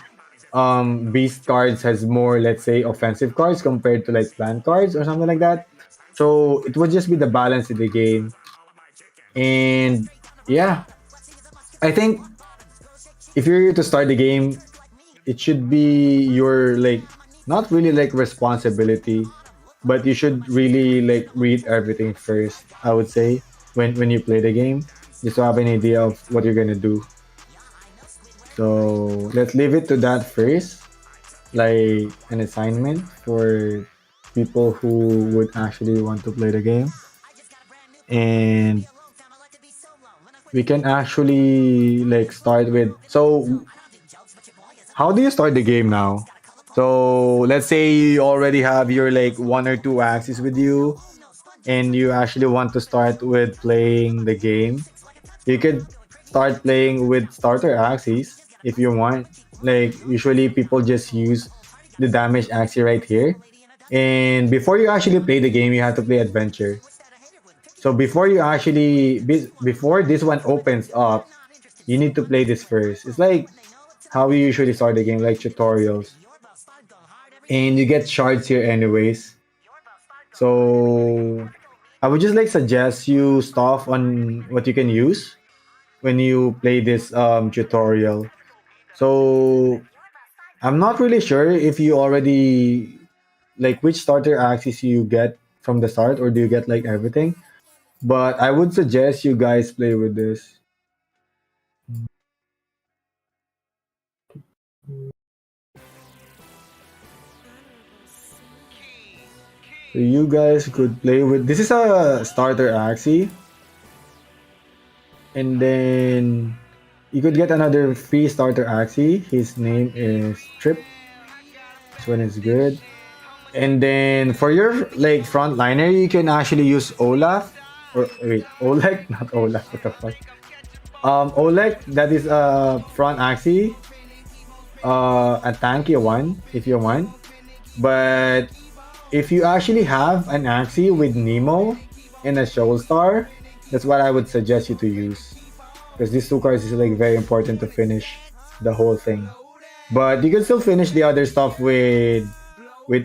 beast cards has more, let's say, offensive cards compared to like plant cards or something like that. So it would just be the balance in the game. And yeah, I think if you're to start the game, it should be your like not really like responsibility, but you should really like read everything first, I would say, when you play the game, just to have an idea of what you're gonna do. So let's leave it to that first, like an assignment for people who would actually want to play the game. And we can actually like start with, so how do you start the game now? So let's say you already have your like one or two axes with you and you actually want to start with playing the game. You could start playing with starter axes if you want. Like usually people just use the damage axis right here. And before you actually play the game, you have to play adventure. So before this one opens up, you need to play this first. It's like how we usually start the game, like tutorials. And you get shards here anyways. So I would just like suggest you stuff on what you can use when you play this tutorial. So I'm not really sure if you already like which starter axis you get from the start or do you get like everything. But I would suggest you guys play with this. So you guys could play with this is a starter axie. And then you could get another free starter axie. His name is Trip. This one is good. And then for your like frontliner, you can actually use Olaf or wait, Oleg, not Olaf. What the fuck? Oleg, that is a front axie, a tanky one if you want. But if you actually have an axie with Nemo and a Shoal Star, that's what I would suggest you to use because these two cards is like very important to finish the whole thing. But you can still finish the other stuff with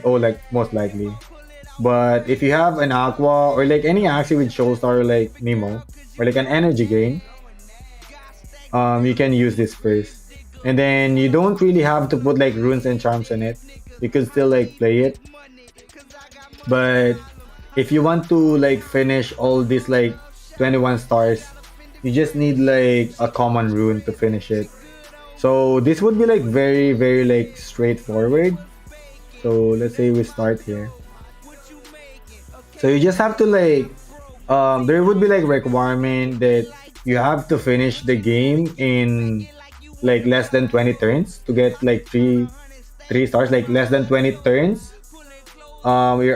Oleg most likely. But if you have an Aqua or like any Axie with Shoal Star or like Nemo or like an energy gain, you can use this first. And then you don't really have to put like runes and charms on it. You can still like play it. But if you want to like finish all these like 21 stars, you just need like a common rune to finish it. So this would be like very like straightforward. So let's say we start here. So you just have to like there would be like requirement that you have to finish the game in like less than 20 turns to get like three stars, like less than 20 turns. Your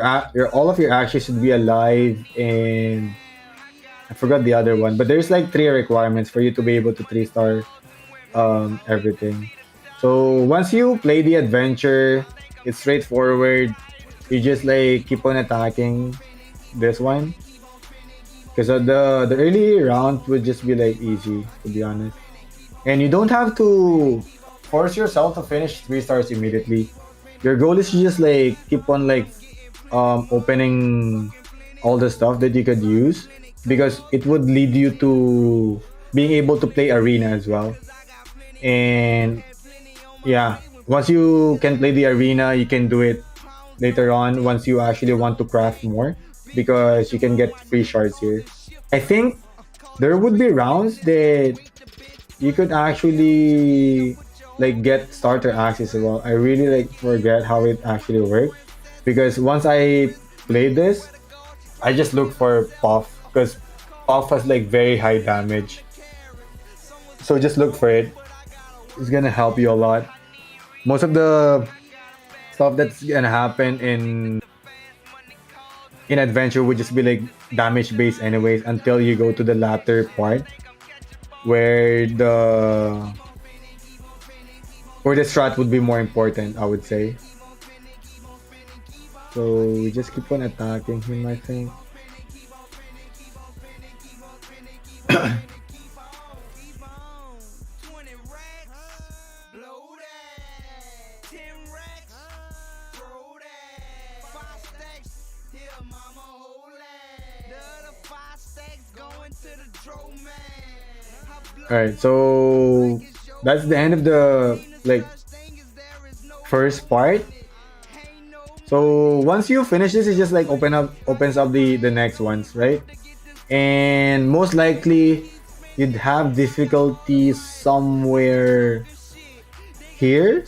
all of your actions should be alive, and I forgot the other one, but there's like three requirements for you to be able to 3-star everything. So once you play the adventure, it's straightforward. You just like keep on attacking this one, because the early round would just be like easy, to be honest, and you don't have to force yourself to finish 3 stars immediately. Your goal is to just like keep on like opening all the stuff that you could use, because it would lead you to being able to play arena as well. And yeah, once you can play the arena, you can do it later on once you actually want to craft more, because you can get free shards here. I think there would be rounds that you could actually like get starter access as well. I really like forget how it actually worked, because once I played this, I just look for Puff, because Puff has like very high damage. So just look for it. It's gonna help you a lot. Most of the stuff that's gonna happen in adventure would just be like damage based anyways, until you go to the latter part where the strat would be more important, I would say. So we just keep on attacking him, I think. All right, so that's the end of the like first part. So once you finish this, it just like opens up the next ones, right? And most likely you'd have difficulty somewhere here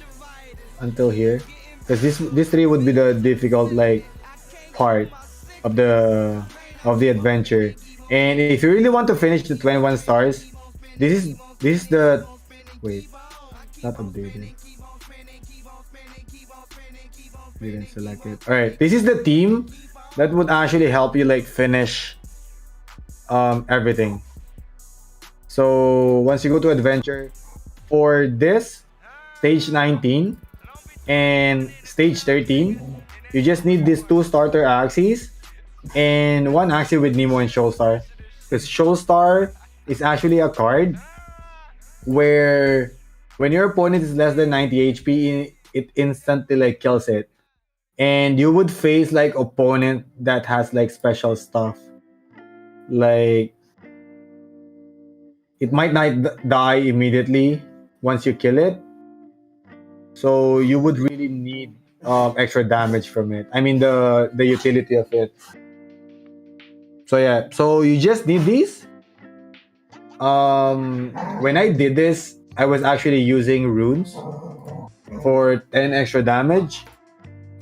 until here, because this three would be the difficult like part of the adventure. And if you really want to finish the 21 stars, this is the wait, not updated. Didn't select it. All right, this is the team that would actually help you like finish everything. So once you go to adventure, for this stage 19 and stage 13, you just need these 2 starter Axies and 1 Axie with Nemo and Shoalstar. Because Shoalstar is actually a card where when your opponent is less than 90 HP, it instantly like kills it. And you would face like opponent that has like special stuff. Like it might not die immediately once you kill it. So you would really need extra damage from it. I mean the utility of it. So yeah, so you just need these. When I did this, I was actually using runes for 10 extra damage.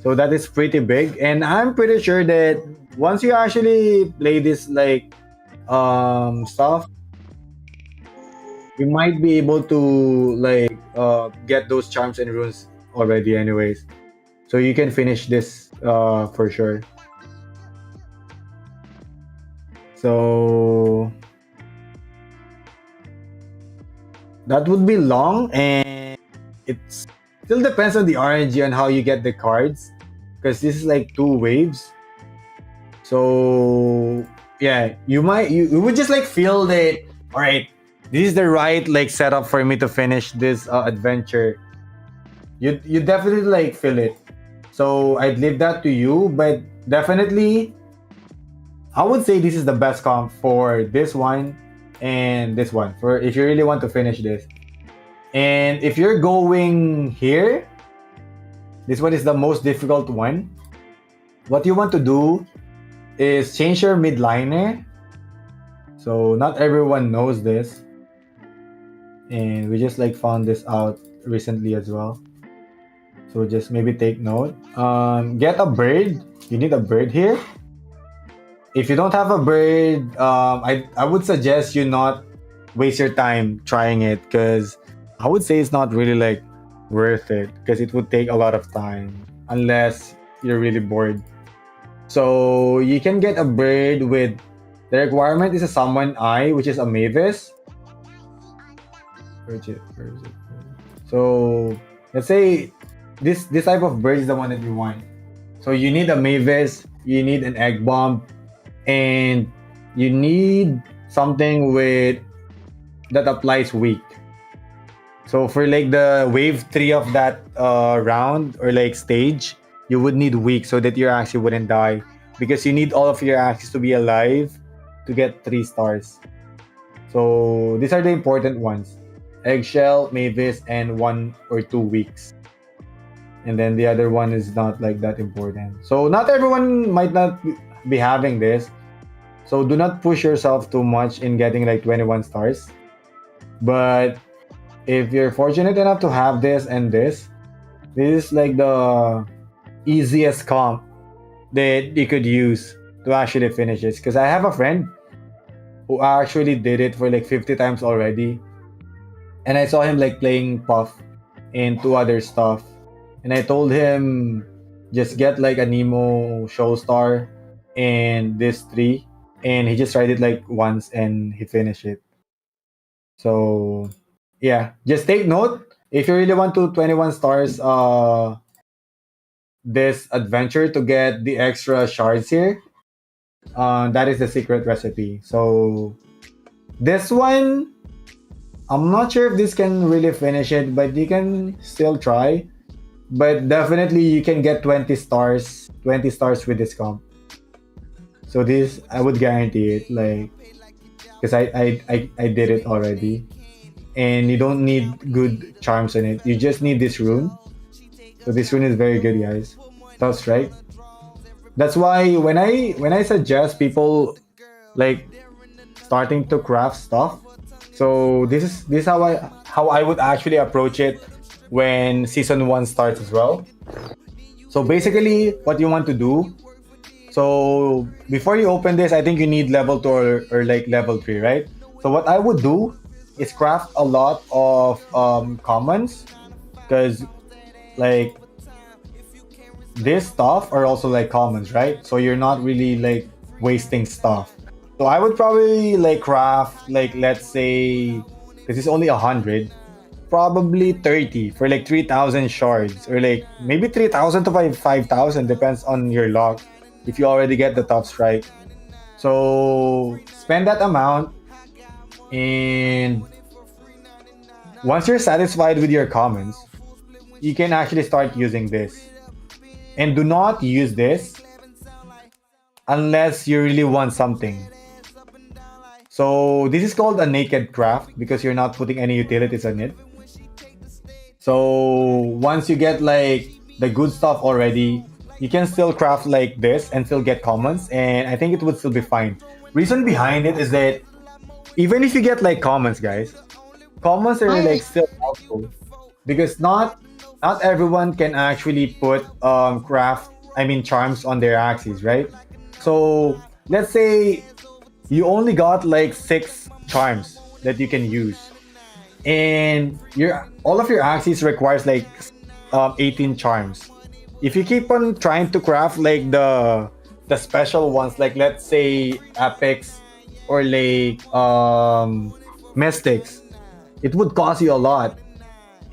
So that is pretty big, and I'm pretty sure that once you actually play this like stuff, you might be able to like get those charms and runes already anyways. So you can finish this for sure. So that would be long, and it still depends on the RNG on how you get the cards, because this is like 2 waves. So yeah, you would just like feel that, all right, this is the right like setup for me to finish this adventure. You definitely like feel it. So I'd leave that to you, but definitely I would say this is the best comp for this one and this one, for if you really want to finish this. And if you're going here, this one is the most difficult one. What you want to do is change your midliner. So not everyone knows this, and we just like found this out recently as well. So just maybe take note. Get a bird. You need a bird here. If you don't have a bird, I would suggest you not waste your time trying it, because I would say it's not really like worth it, because it would take a lot of time unless you're really bored. So you can get a bird with the requirement is a summon eye, which is a Mavis. Where is it? Where is it? So let's say this type of bird is the one that you want. So you need a Mavis, you need an egg bomb, and you need something with that applies weak. So for like the wave 3 of that round or like stage, you would need weak so that your Axie wouldn't die, because you need all of your Axies to be alive to get 3 stars. So these are the important ones: eggshell, Mavis, and 1 or 2 weeks. And then the other one is not like that important. So not everyone might not be having this. So do not push yourself too much in getting like 21 stars. But if you're fortunate enough to have this and this is like the easiest comp that you could use to actually finish this. Because I have a friend who actually did it for like 50 times already. And I saw him like playing Puff and 2 other stuff. And I told him, just get like a Nemo Showstar and this 3. And he just tried it like once and he finished it. So yeah, just take note. If you really want to 21 stars this adventure to get the extra shards here, that is the secret recipe. So this one, I'm not sure if this can really finish it, but you can still try. But definitely you can get 20 stars with this comp. So this, I would guarantee it, like, because I did it already. And you don't need good charms in it. You just need this rune. So this rune is very good, guys. Tough strike. That's why when I suggest people like starting to craft stuff, so this is how I would actually approach it when season 1 starts as well. So basically, what you want to do. So before you open this, I think you need level 2 or like level 3, right? So what I would do is craft a lot of commons, because like this stuff are also like commons, right? So you're not really like wasting stuff. So I would probably like craft like, let's say, because it's only 100, probably 30 for like 3,000 shards, or like maybe 3,000 to 5,000, depends on your luck if you already get the top strike. So spend that amount, and once you're satisfied with your commons, you can actually start using this. And do not use this unless you really want something. So this is called a naked craft because you're not putting any utilities on it. So once you get like the good stuff already, you can still craft like this and still get commons, and I think it would still be fine. Reason behind it is that even if you get like commons, guys, commons are like still helpful, because not everyone can actually put charms on their Axies, right? So let's say you only got like 6 charms that you can use, and all of your Axies requires like 18 charms. If you keep on trying to craft like the special ones, like let's say Apex or like Mystics, it would cost you a lot.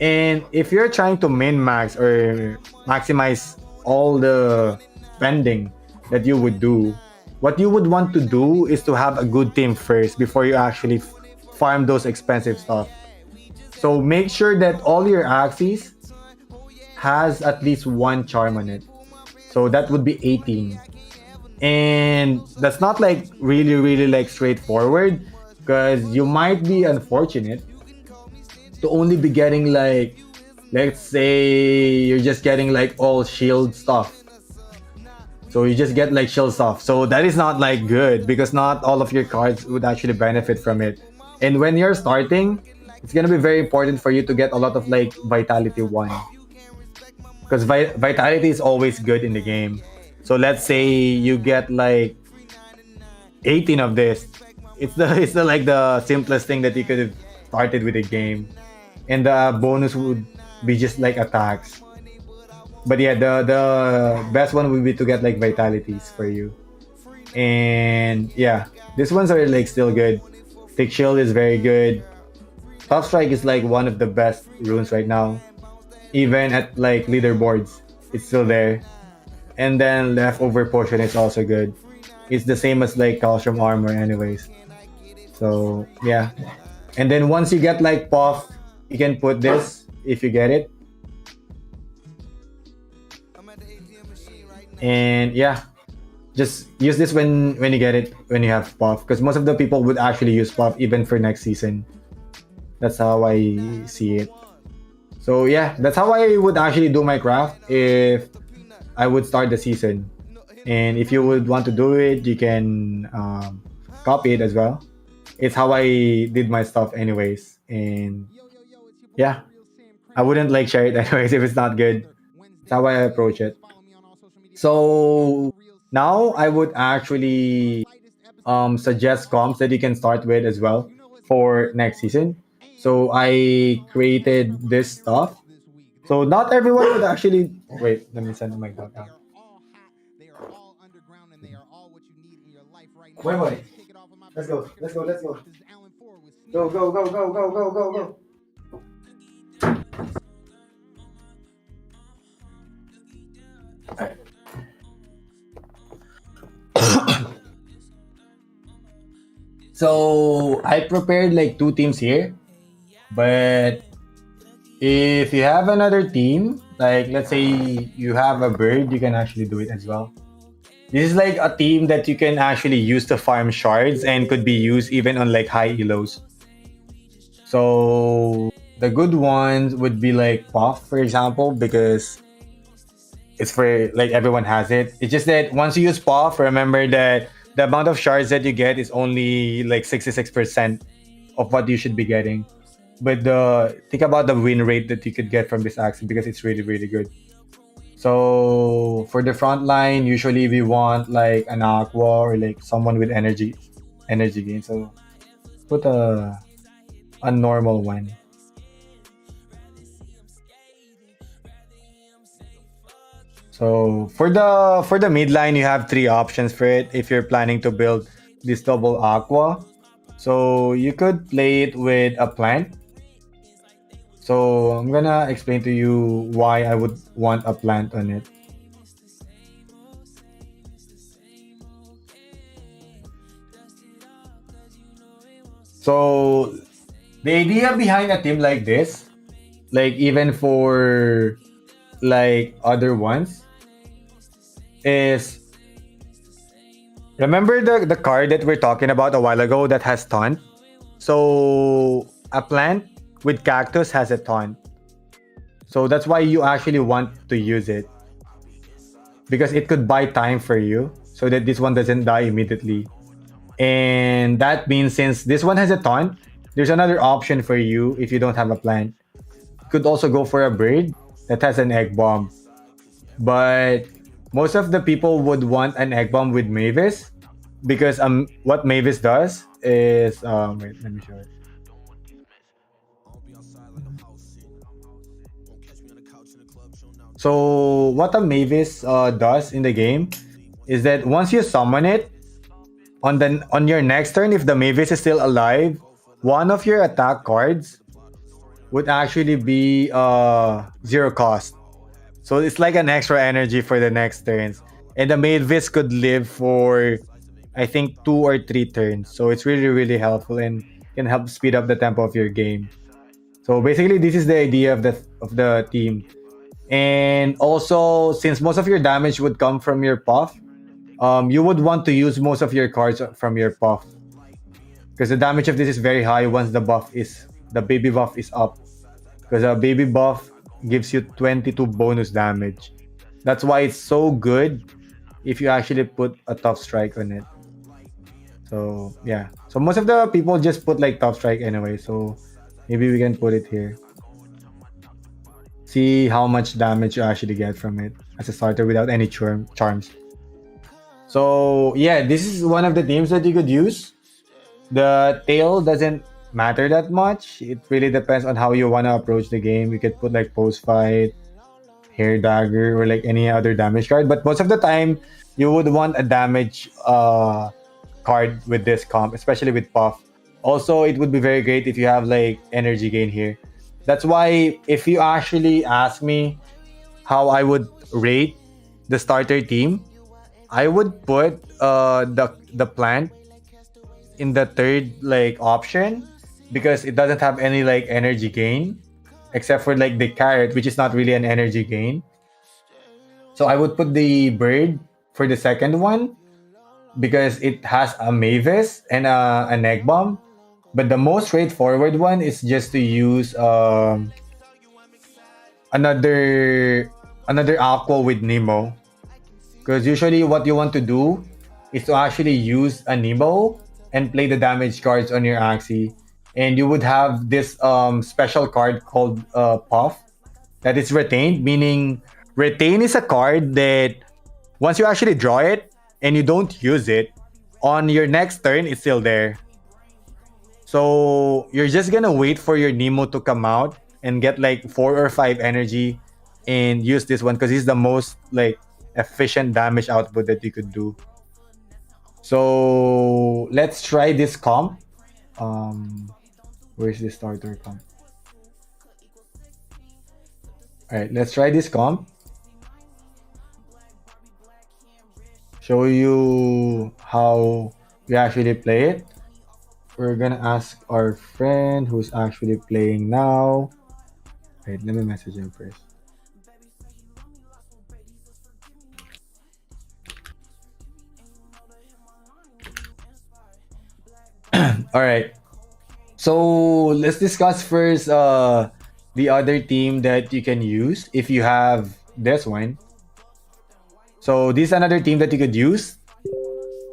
And if you're trying to min-max or maximize all the spending that you would do, what you would want to do is to have a good team first before you actually farm those expensive stuff. So make sure that all your Axies has at least 1 charm on it. So that would be 18. And that's not like really like straightforward, because you might be unfortunate to only be getting like, let's say you're just getting like all shield stuff. So you just get like shield stuff. So that is not like good, because not all of your cards would actually benefit from it. And when you're starting, it's gonna be very important for you to get a lot of like Vitality 1. because vitality is always good in the game. So let's say you get like 18 of this. It's the like the simplest thing that you could have started with a game, and the bonus would be just like attacks. But yeah, the best one would be to get like vitalities for you. And yeah, these ones are like still good. Thick shield is very good. Top strike is like one of the best runes right now. Even at like leaderboards, it's still there. And then leftover potion is also good. It's the same as like calcium armor anyways. So yeah. And then once you get like puff, you can put this if you get it. And yeah, just use this when you get it, when you have puff, because most of the people would actually use puff even for next season. That's how I see it. So yeah, that's how I would actually do my craft if I would start the season. And if you would want to do it, you can copy it as well. It's how I did my stuff anyways. And yeah, I wouldn't like share it anyways if it's not good. That's how I approach it. So now I would actually suggest comps that you can start with as well for next season. So I created this stuff. So not everyone would actually wait. Let me send my dog out. Wait, wait. Let's go. Let's go. Let's go. Go, go, go, go, go, go, go, go. Alright. So I prepared like 2 teams here, but if you have another team, like let's say you have a bird, you can actually do it as well. This is like a team that you can actually use to farm shards and could be used even on like high elos. So the good ones would be like Puff, for example, because it's for like everyone has it. It's just that once you use Puff, remember that the amount of shards that you get is only like 66% of what you should be getting. But think about the win rate that you could get from this Axie because it's really really good. So for the front line, usually we want like an Aqua or like someone with energy gain. So put a normal one. So for the mid line, you have 3 options for it if you're planning to build this double Aqua. So you could play it with a plant. So I'm gonna explain to you why I would want a plant on it. So the idea behind a team like this, like even for like other ones, is remember the card that we're talking about a while ago that has taunt? So a plant with cactus has a taunt. So that's why you actually want to use it. Because it could buy time for you so that this one doesn't die immediately. And that means since this one has a taunt, there's another option for you if you don't have a plant. You could also go for a bird that has an egg bomb. But most of the people would want an egg bomb with Mavis because what Mavis does is wait, let me show it. So what a Mavis does in the game is that once you summon it, on your next turn, if the Mavis is still alive, one of your attack cards would actually be 0 cost. So it's like an extra energy for the next turns. And the Mavis could live for I think 2 or 3 turns. So it's really really helpful and can help speed up the tempo of your game. So basically this is the idea of the team. And also since most of your damage would come from your puff, you would want to use most of your cards from your puff because the damage of this is very high once the baby buff is up, because a baby buff gives you 22 bonus damage. That's why it's so good if you actually put a tough strike on it. So yeah, so most of the people just put like tough strike anyway, so maybe we can put it here. See how much damage you actually get from it as a starter without any charms. So yeah, this is one of the teams that you could use. The tail doesn't matter that much. It really depends on how you want to approach the game. You could put like post fight, hair dagger, or like any other damage card. But most of the time, you would want a damage card with this comp, especially with Puff. Also, it would be very great if you have like energy gain here. That's why if you actually ask me how I would rate the starter team, I would put the plant in the third like option because it doesn't have any like energy gain except for like the carrot, which is not really an energy gain. So I would put the bird for the second one because it has a Mavis and an egg bomb. But the most straightforward one is just to use another aqua with Nemo. Because usually what you want to do is to actually use a Nemo and play the damage cards on your Axie. And you would have this special card called Puff that is retained, meaning retain is a card that once you actually draw it and you don't use it, on your next turn it's still there. So you're just gonna wait for your Nemo to come out and get like 4 or 5 energy and use this one because he's the most like efficient damage output that you could do. So let's try this comp. Where's the starter comp? Alright, let's try this comp. Show you how we actually play it. We're gonna ask our friend who's actually playing now. Wait, let me message him first. All right. So let's discuss first the other team that you can use if you have this one. So this is another team that you could use.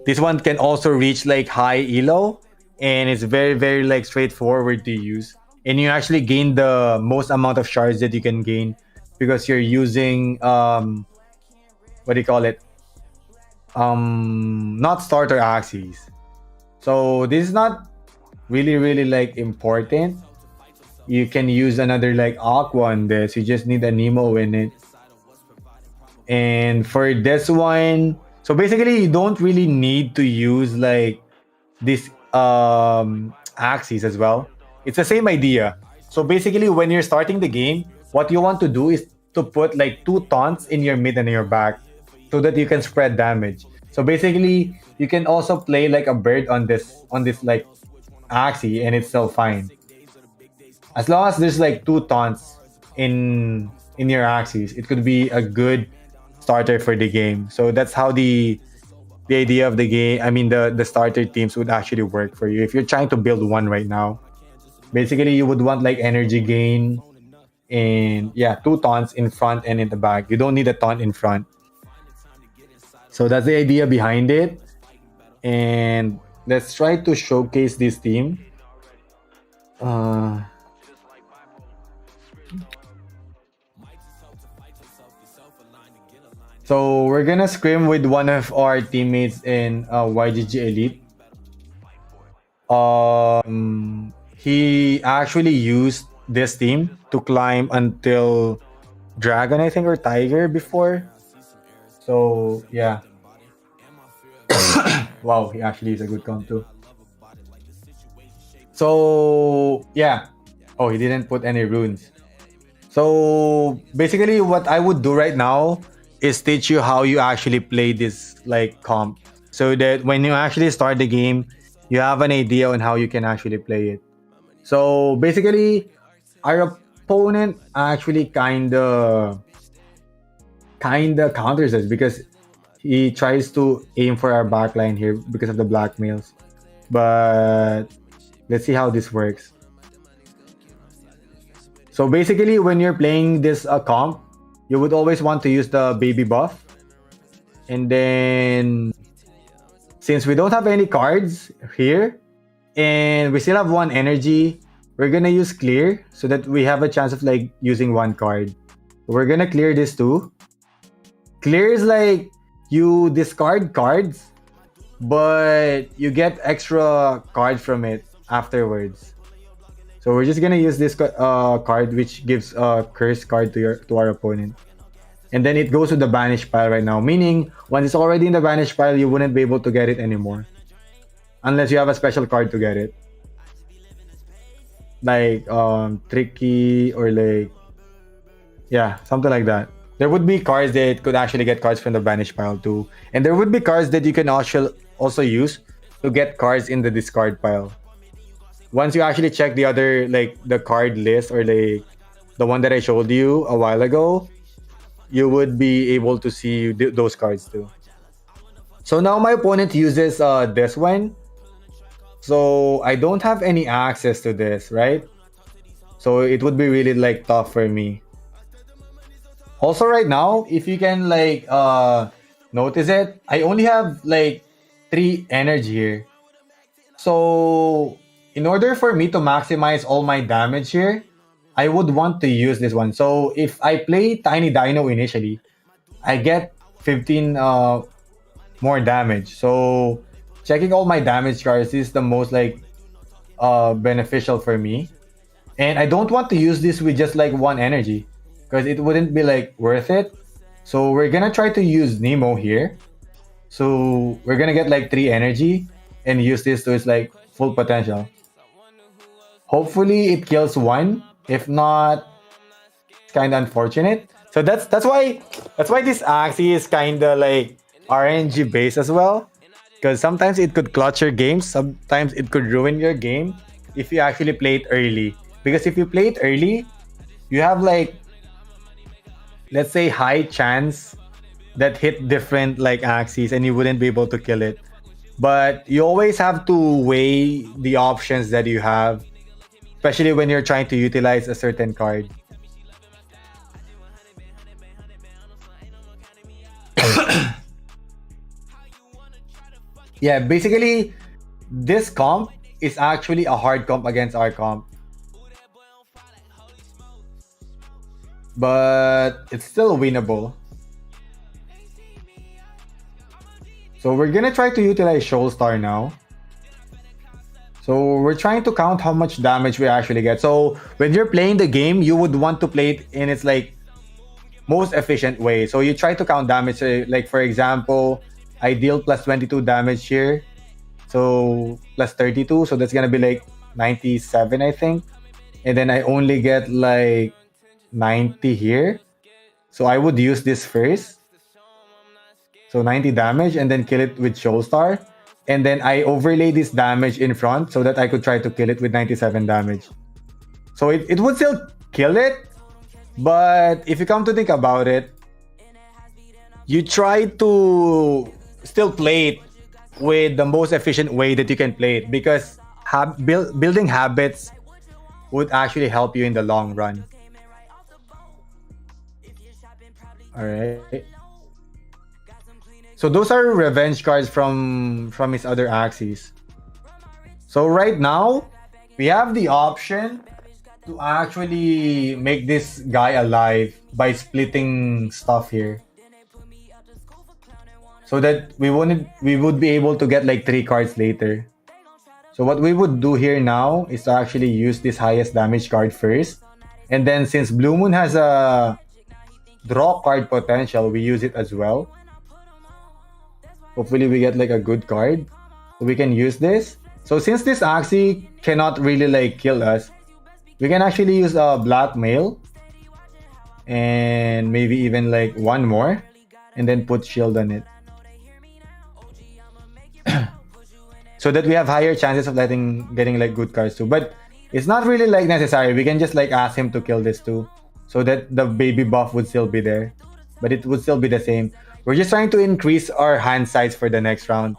This one can also reach like high elo and it's very like straightforward to use. And you actually gain the most amount of shards that you can gain because you're using what do you call it? Not starter Axies. So this is not really like important. You can use another like Aqua on this. You just need a Nemo in it. And for this one, so basically you don't really need to use like this Axies as well. It's the same idea. So basically when you're starting the game, what you want to do is to put like 2 taunts in your mid and your back so that you can spread damage. So basically you can also play like a bird on this like Axie and it's still fine. As long as there's like 2 taunts in your Axies, it could be a good starter for the game. So that's how the idea of the game, I mean the starter teams would actually work for you if you're trying to build one right now. Basically you would want like energy gain and yeah, 2 taunts in front and in the back. You don't need a taunt in front. So that's the idea behind it. And let's try to showcase this team. So we're gonna scrim with one of our teammates in YGG Elite. He actually used this team to climb until Dragon, I think, or Tiger before. So yeah. Wow, he actually is a good comp too. So yeah. Oh, he didn't put any runes. So basically what I would do right now is teach you how you actually play this like comp so that when you actually start the game, you have an idea on how you can actually play it. So basically our opponent actually kinda counters us because he tries to aim for our backline here because of the blackmails. But let's see how this works. So basically when you're playing this comp, you would always want to use the baby buff. And then since we don't have any cards here and we still have 1 energy, we're gonna use clear so that we have a chance of like using 1 card. We're gonna clear this too. Clear is like you discard cards, but you get extra cards from it afterwards. So we're just gonna use this card, which gives a curse card to our opponent, and then it goes to the banish pile right now. Meaning, once it's already in the banish pile, you wouldn't be able to get it anymore, unless you have a special card to get it, like tricky or like yeah, something like that. There would be cards that could actually get cards from the banish pile too, and there would be cards that you can also use to get cards in the discard pile. Once you actually check the other like the card list or like the one that I showed you a while ago, you would be able to see those cards too. So now my opponent uses this one. So I don't have any access to this, right? So it would be really like tough for me. Also right now, if you can like notice it, I only have like 3 energy here. So in order for me to maximize all my damage here, I would want to use this one. So if I play Tiny Dino initially, I get 15 more damage. So checking all my damage cards is the most like beneficial for me. And I don't want to use this with just like 1 energy because it wouldn't be like worth it. So we're gonna try to use Nemo here. So we're gonna get like 3 energy and use this to its like full potential. Hopefully it kills 1. If not, it's kind of unfortunate. So that's why this Axie is kind of like RNG based as well. Because sometimes it could clutch your game, sometimes it could ruin your game if you actually play it early. Because if you play it early, you have like, let's say, high chance that hit different like Axies and you wouldn't be able to kill it. But you always have to weigh the options that you have, especially when you're trying to utilize a certain card. Yeah, basically, this comp is actually a hard comp against our comp. But it's still winnable. So we're gonna try to utilize Shoal Star now. So we're trying to count how much damage we actually get. So when you're playing the game, you would want to play it in its like most efficient way. So you try to count damage. Like for example, I deal plus 22 damage here. So plus 32. So that's gonna be like 97, I think. And then I only get like 90 here. So I would use this first. So 90 damage and then kill it with Shoal Star. And then I overlay this damage in front so that I could try to kill it with 97 damage. So it would still kill it, but if you come to think about it, you try to still play it with the most efficient way that you can play it because building habits would actually help you in the long run. All right. So those are revenge cards from his other Axies. So right now, we have the option to actually make this guy alive by splitting stuff here. So that we would be able to get like 3 cards later. So what we would do here now is to actually use this highest damage card first. And then since Blue Moon has a draw card potential, we use it as well. Hopefully we get like a good card. We can use this. So since this Axie cannot really like kill us, we can actually use a blackmail and maybe even like 1 more and then put shield on it. So that we have higher chances of getting like good cards too. But it's not really like necessary. We can just like ask him to kill this too. So that the baby buff would still be there. But it would still be the same. We're just trying to increase our hand size for the next round.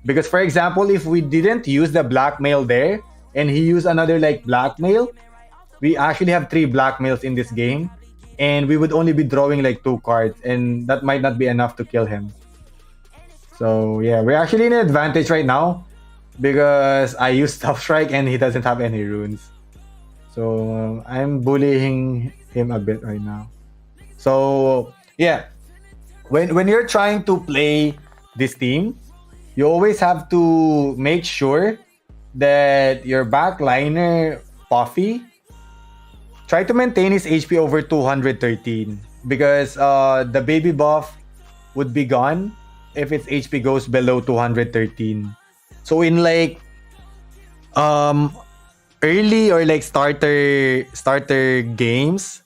Because for example, if we didn't use the blackmail there and he used another like blackmail, we actually have 3 blackmails in this game. And we would only be drawing like 2 cards. And that might not be enough to kill him. So yeah, we're actually in an advantage right now. Because I use Tough Strike and he doesn't have any runes. So I'm bullying him a bit right now. So yeah, when you're trying to play this team, you always have to make sure that your backliner Puffy try to maintain his HP over 213 because the baby buff would be gone if its HP goes below 213. So in like um early or like starter games,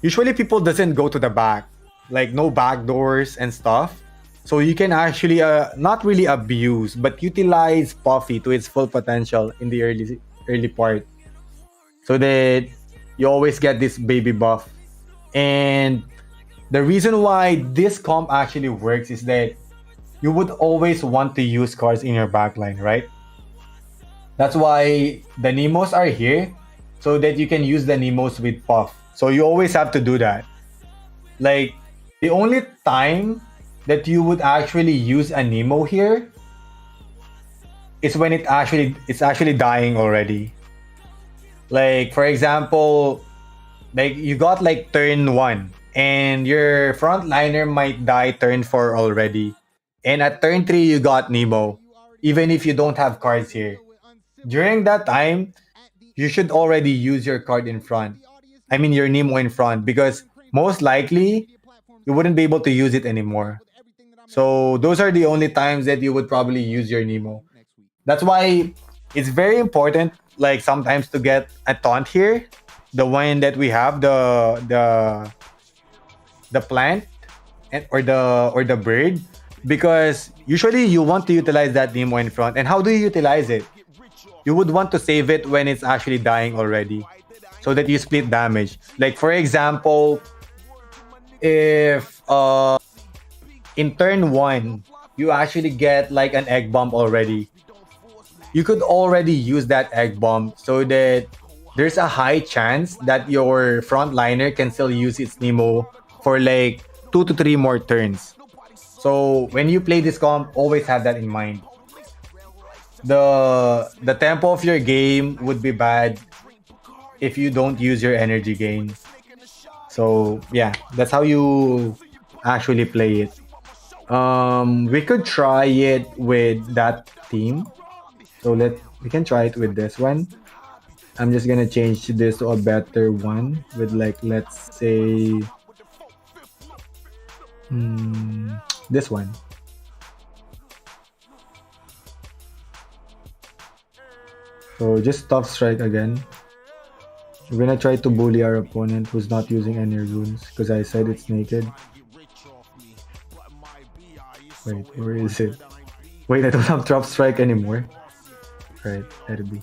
usually people doesn't go to the back, like no back doors and stuff. So you can actually not really abuse but utilize Puffy to its full potential in the early part, so that you always get this baby buff. And the reason why this comp actually works is that you would always want to use cards in your backline, right? That's why the Nemos are here, so that you can use the Nemos with Puff. So you always have to do that. Like, the only time that you would actually use a Nemo here is when it's actually dying already. Like, for example, like you got like turn 1 and your frontliner might die turn 4 already. And at turn 3 you got Nemo, even if you don't have cards here. During that time, you should already use your card in front. I mean your Nemo in front, because most likely you wouldn't be able to use it anymore. So those are the only times that you would probably use your Nemo. That's why it's very important, like sometimes, to get a taunt here. The one that we have, the plant and or the bird, because usually you want to utilize that Nemo in front. And how do you utilize it? You would want to save it when it's actually dying already, so that you split damage. Like for example, if in turn 1 you actually get like an egg bomb already, you could already use that egg bomb, so that there's a high chance that your frontliner can still use its Nemo for like 2 to 3 more turns. So when you play this comp, always have that in mind. The tempo of your game would be bad if you don't use your energy gain. So yeah, that's how you actually play it. We could try it with that team. So we can try it with this one. I'm just gonna change this to a better one with, like, let's say this one. So just tough strike again. We're gonna try to bully our opponent who's not using any runes, because I said it's naked. Wait, where is it? Wait, I don't have drop strike anymore. Right, let it be.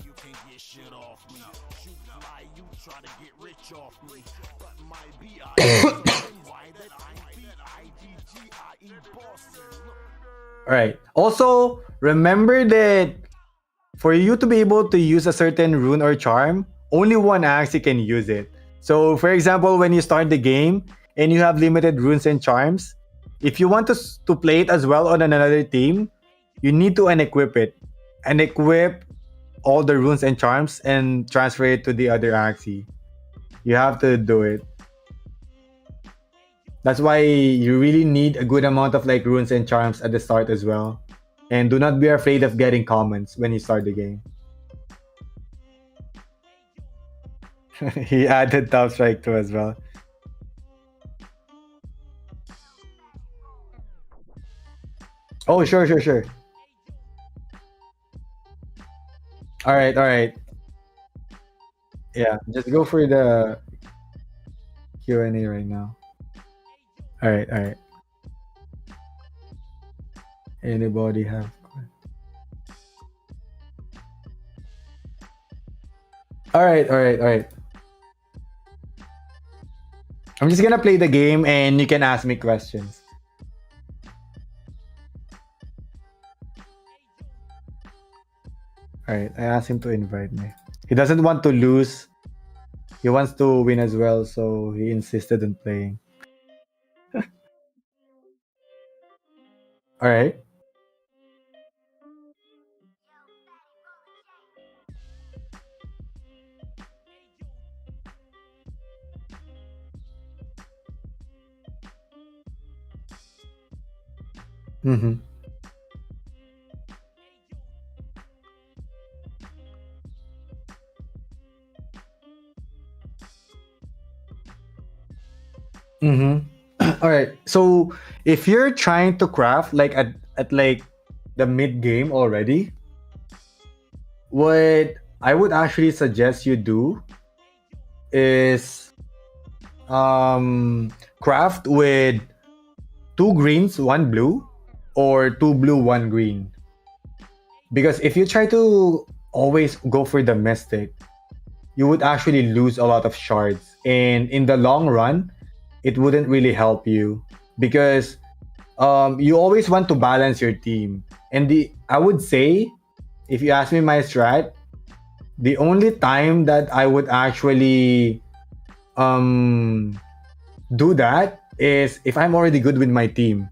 Alright. Also, remember that for you to be able to use a certain rune or charm, only one Axie can use it. So, for example, when you start the game and you have limited runes and charms, if you want to play it as well on another team, you need to unequip it. And equip all the runes and charms and transfer it to the other Axie. You have to do it. That's why you really need a good amount of like runes and charms at the start as well. And do not be afraid of getting commons when you start the game. He added top strike too as well. Oh, sure, sure, sure. All right, all right. Yeah, just go for the Q&A right now. All right, all right. Anybody have? All right, all right, all right. I'm just gonna play the game and you can ask me questions. All right, I asked him to invite me. He doesn't want to lose. He wants to win as well, so he insisted on playing. All right. Mm-hmm. Mm-hmm. All right. So if you're trying to craft like at like the mid game already, what I would actually suggest you do is craft with two greens, one blue, or two blue, one green. Because if you try to always go for the mystic, you would actually lose a lot of shards. And in the long run, it wouldn't really help you because you always want to balance your team. And the I would say, if you ask me my strat, the only time that I would actually um, do that is if I'm already good with my team.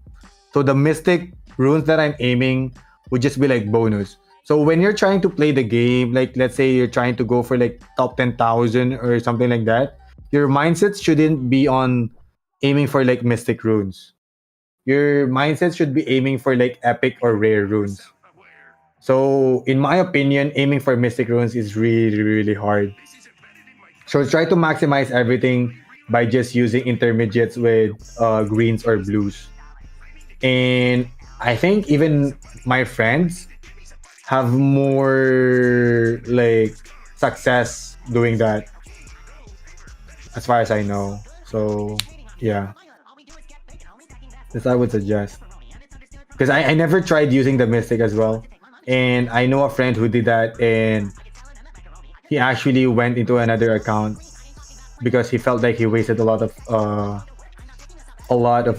So the mystic runes that I'm aiming would just be like bonus. So when you're trying to play the game, like let's say you're trying to go for like top 10,000 or something like that, your mindset shouldn't be on aiming for like mystic runes. Your mindset should be aiming for like epic or rare runes. So in my opinion, aiming for mystic runes is really, really hard. So try to maximize everything by just using intermediates with greens or blues. And I think even my friends have more like success doing that as far as I know. So yeah, this I would suggest. Because I never tried using the mystic as well. And I know a friend who did that and he actually went into another account because he felt like he wasted a lot of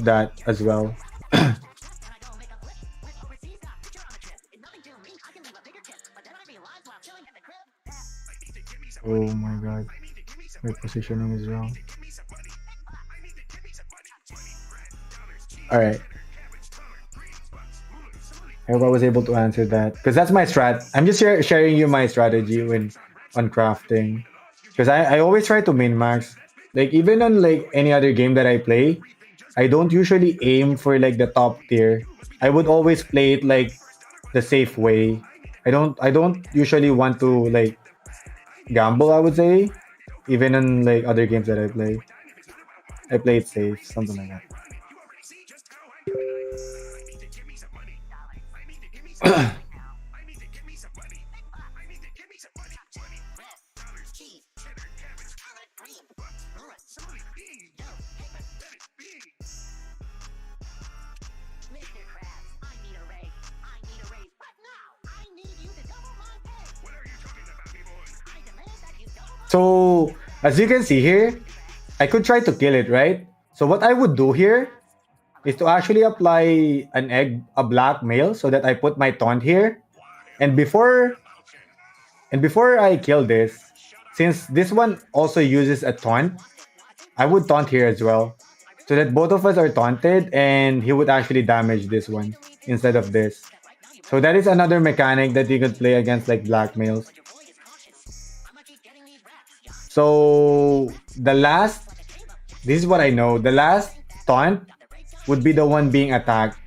that as well. Oh my god. My positioning is wrong. Alright. I hope I was able to answer that. Because that's my strat. I'm just sharing you my strategy when on crafting. Because I always try to min max. Like even on like any other game that I play, I don't usually aim for like the top tier. I would always play it like the safe way. I don't usually want to like gamble, I would say. Even in like other games that I play. I play it safe, something like that. So as you can see here, I could try to kill it, right? So what I would do here is to actually apply a black mail, so that I put my taunt here. And before I kill this, since this one also uses a taunt, I would taunt here as well. So that both of us are taunted and he would actually damage this one instead of this. So that is another mechanic that you could play against like blackmails. So this is what I know. The last taunt would be the one being attacked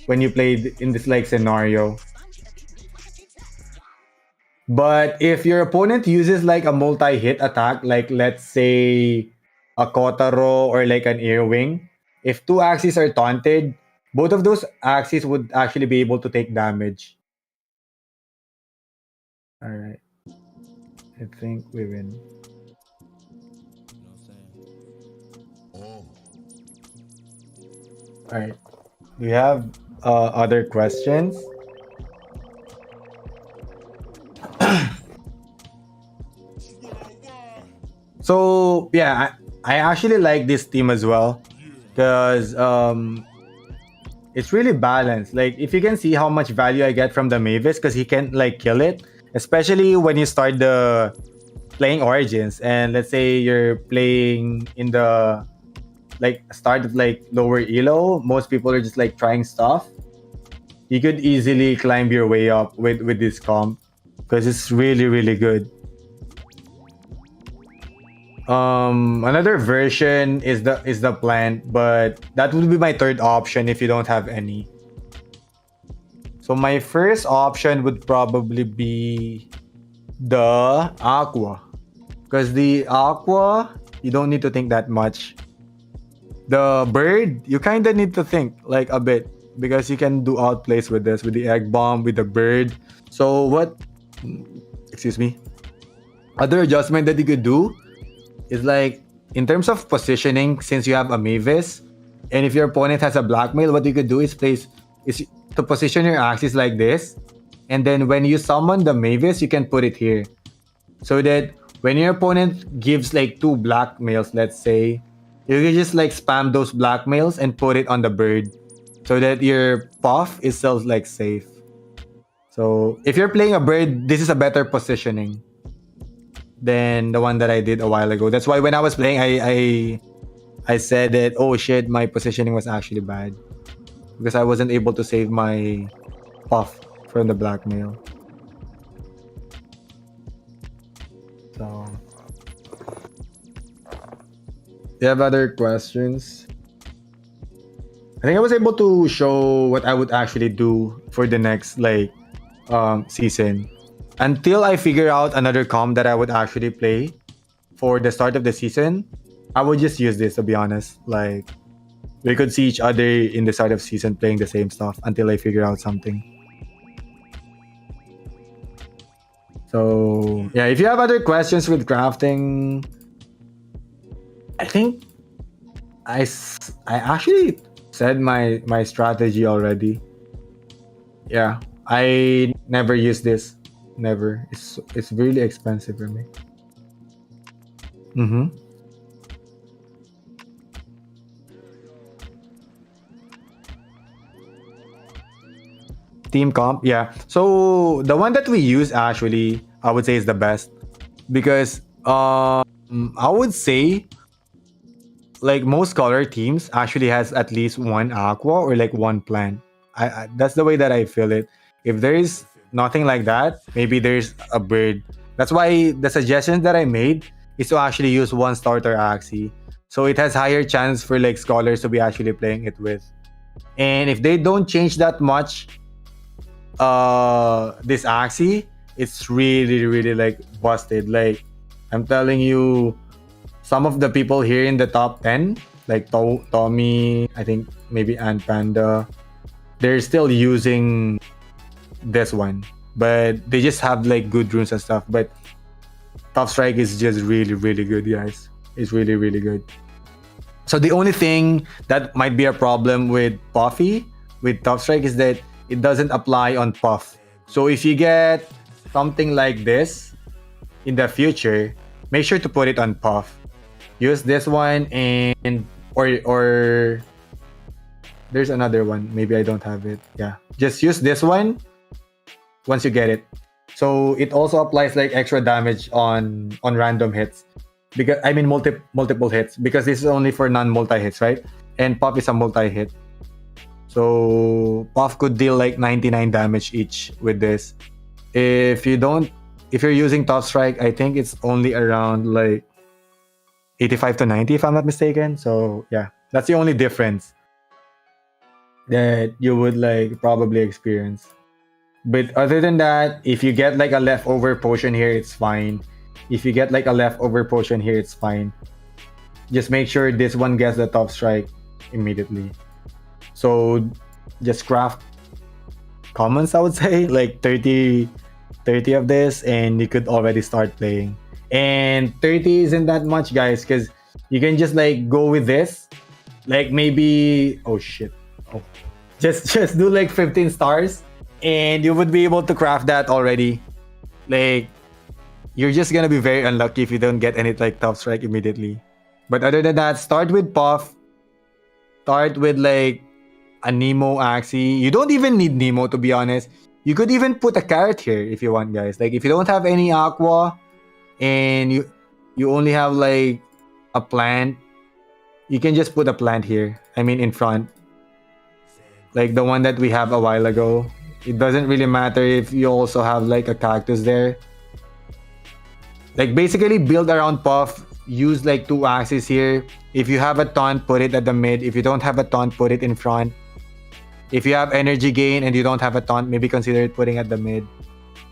when you played in this like scenario. But if your opponent uses like a multi-hit attack, like let's say a Kotaro or like an Earwing, if two Axies are taunted, both of those Axies would actually be able to take damage. Alright. I think we win. Alright. Do you have other questions? So yeah, I actually like this team as well because it's really balanced. Like if you can see how much value I get from the Mavis because he can like kill it, especially when you start the playing Origins and let's say you're playing in the like start of like lower elo. Most people are just like trying stuff. You could easily climb your way up with this comp because it's really really good. Another version is the plant, but that would be my third option if you don't have any. So my first option would probably be the Aqua. Because the Aqua, you don't need to think that much. The Bird, you kind of need to think like a bit. Because you can do outplays with this, with the Egg Bomb, with the Bird. So what, excuse me, other adjustment that you could do is like, in terms of positioning, since you have a Mavis, and if your opponent has a Blackmail, what you could do is to position your Axis like this, and then when you summon the Mavis, you can put it here, so that when your opponent gives like 2 Blackmails, let's say, you can just like spam those Blackmails and put it on the Bird, so that your Puff is still like safe. So if you're playing a Bird, this is a better positioning than the one that I did a while ago. That's why when I was playing, I said that, oh shit, my positioning was actually bad because I wasn't able to save my Puff from the Blackmail. So, do you have other questions? I think I was able to show what I would actually do for the next like season. Until I figure out another comp that I would actually play for the start of the season, I would just use this, to be honest. Like, we could see each other in the start of season playing the same stuff until I figure out something. So, yeah, if you have other questions with crafting, I think I actually said my strategy already. Yeah, I never use this. Never. It's really expensive for me. Team comp, yeah. So the one that we use actually, I would say is the best because I would say like most color teams actually has at least one aqua or like one plant. That's the way that I feel it. If there is nothing like that, maybe there's a bird. That's why the suggestion that I made is to actually use one starter Axie. So it has higher chance for like scholars to be actually playing it with. And if they don't change that much, this Axie, it's really like busted. Like I'm telling you, some of the people here in the top 10, like Tommy, I think maybe Ant Panda, they're still using this one, but they just have like good runes and stuff. But Top Strike is just really good, guys. It's really good. So the only thing that might be a problem with Puffy with Top Strike is that it doesn't apply on Puff. So if you get something like this in the future, make sure to put it on Puff. Use this one and or there's another one. Maybe I don't have it. Yeah, just use this one once you get it. So it also applies like extra damage on random hits, because I mean multiple hits, because this is only for non-multi hits, right? And Puff is a multi-hit. So Puff could deal like 99 damage each with this. If you're using Top Strike, I think it's only around like 85 to 90 if I'm not mistaken. So yeah, that's the only difference that you would like probably experience. But other than that, if you get like a leftover potion here, it's fine. If you get like a leftover potion here, it's fine. Just make sure this one gets the Top Strike immediately. So just craft commons, I would say, like 30 of this, and you could already start playing. And 30 isn't that much, guys, because you can just like go with this, like maybe just do like 15 stars, and you would be able to craft that already. Like, you're just gonna be very unlucky if you don't get any like Top Strike immediately. But other than that, start with Puff. Start with like a Nemo Axie. You don't even need Nemo, to be honest. You could even put a carrot here if you want, guys. Like if you don't have any aqua and you only have like a plant, you can just put a plant here. I mean in front. Like the one that we have a while ago. It doesn't really matter if you also have like a cactus there. Like basically build around Puff. Use like 2 axes here. If you have a taunt, put it at the mid. If you don't have a taunt, put it in front. If you have energy gain and you don't have a taunt, maybe consider it putting at the mid.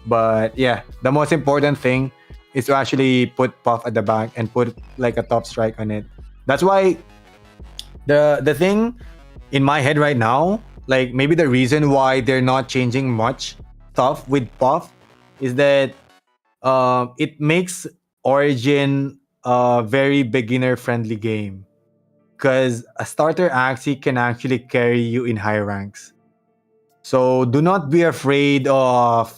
But yeah, the most important thing is to actually put Puff at the back and put like a top strike on it. That's why the thing in my head right now, like maybe the reason why they're not changing much stuff with Puff is that it makes Origin a very beginner friendly game because a starter Axie can actually carry you in high ranks. So do not be afraid of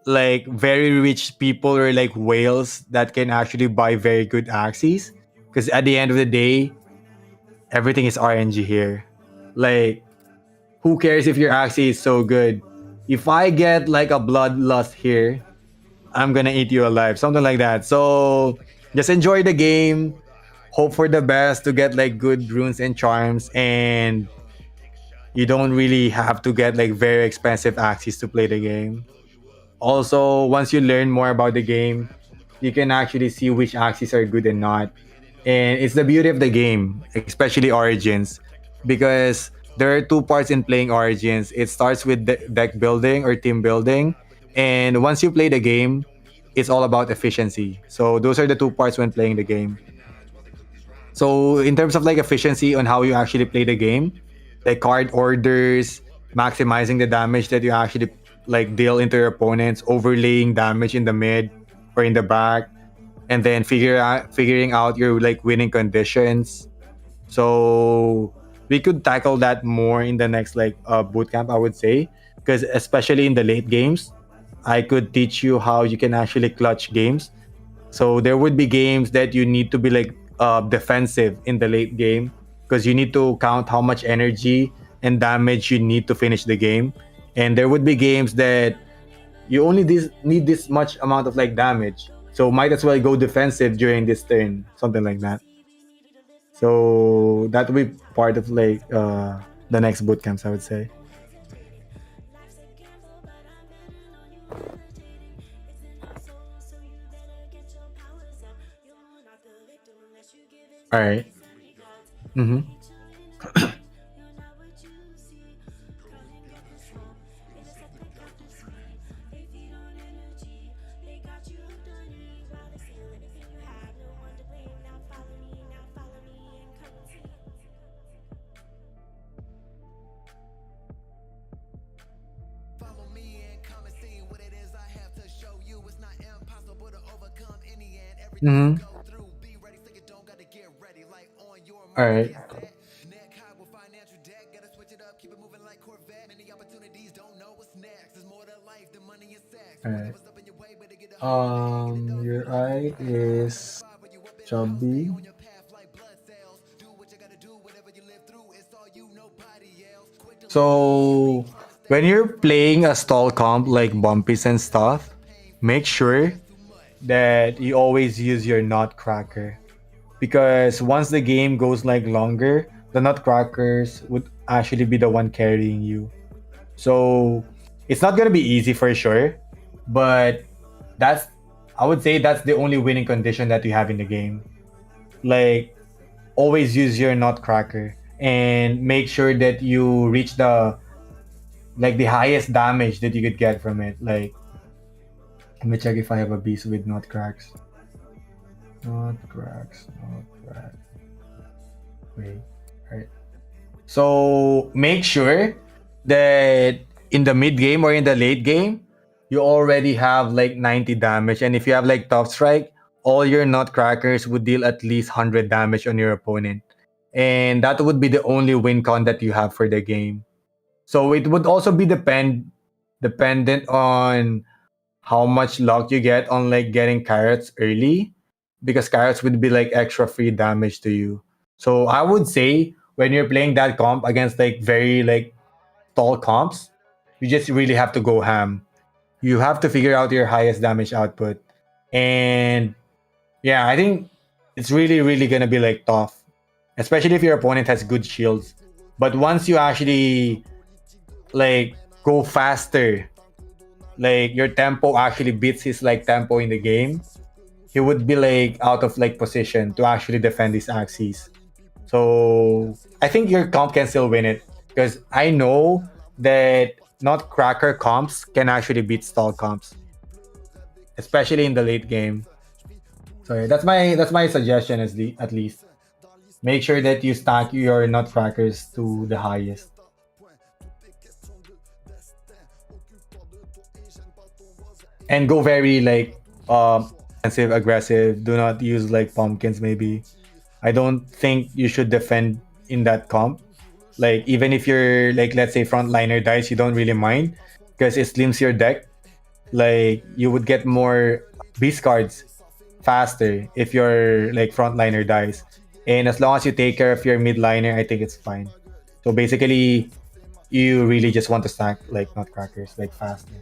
like very rich people or like whales that can actually buy very good Axies. Because at the end of the day, everything is RNG here. Like, who cares if your Axie is so good? If I get like a bloodlust here, I'm gonna eat you alive. Something like that. So just enjoy the game. Hope for the best to get like good runes and charms, and you don't really have to get like very expensive Axies to play the game. Also, once you learn more about the game, you can actually see which axes are good and not. And it's the beauty of the game, especially Origins, because there are two parts in playing Origins. It starts with deck building or team building. And once you play the game, it's all about efficiency. So those are the two parts when playing the game. So in terms of like efficiency on how you actually play the game, like card orders, maximizing the damage that you actually like deal into your opponents, overlaying damage in the mid or in the back, and then figuring out your like winning conditions. So we could tackle that more in the next like bootcamp, I would say, because especially in the late games, I could teach you how you can actually clutch games. So there would be games that you need to be like defensive in the late game because you need to count how much energy and damage you need to finish the game. And there would be games that you only need this much amount of like damage. So might as well go defensive during this turn, something like that. So that will be part of like the next boot camps, I would say. All right. Mm-hmm. Mm-hmm. All right. All right. Your eye is chubby. So when you're playing a stall comp like bumpies and stuff, make sure that you always use your nutcracker because once the game goes like longer, the nutcrackers would actually be the one carrying you. So it's not gonna be easy for sure, but that's I would say that's the only winning condition that you have in the game. Like always use your nutcracker and make sure that you reach the highest damage that you could get from it. Like let me check if I have a beast with nutcracks. Nutcracks, nutcrack. Wait. Alright. So make sure that in the mid game or in the late game, you already have like 90 damage. And if you have like top strike, all your nutcrackers would deal at least 100 damage on your opponent. And that would be the only win con that you have for the game. So it would also be dependent on how much luck you get on like getting carrots early because carrots would be like extra free damage to you. So I would say when you're playing that comp against like very like tall comps, you just really have to go ham. You have to figure out your highest damage output. And yeah, I think it's really gonna be like tough. Especially if your opponent has good shields. But once you actually like go faster, like your tempo actually beats his like tempo in the game, he would be like out of like position to actually defend his axes. So I think your comp can still win it. because I know that not cracker comps can actually beat stall comps, especially in the late game. So yeah, that's my suggestion at least. Make sure that you stack your nutcrackers to the highest. And go very like defensive, aggressive. Do not use like pumpkins maybe. I don't think you should defend in that comp. Like even if you're like let's say frontliner dice, you don't really mind because it slims your deck. Like you would get more beast cards faster if you're like frontliner dice. And as long as you take care of your midliner, I think it's fine. So basically you really just want to stack like nutcrackers like faster.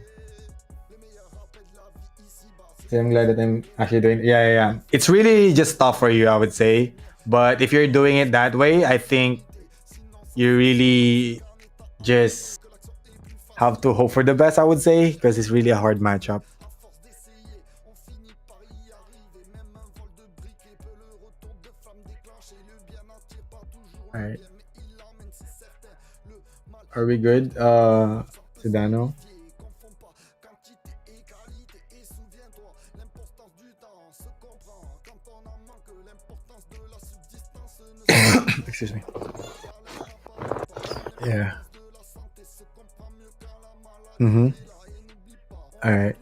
So I'm glad that I'm actually doing. Yeah, yeah, yeah. It's really just tough for you, I would say. But if you're doing it that way, I think you really just have to hope for the best. I would say because it's really a hard matchup. All right, are we good, Sedano? Excuse me. Yeah. Mm-hmm. All right.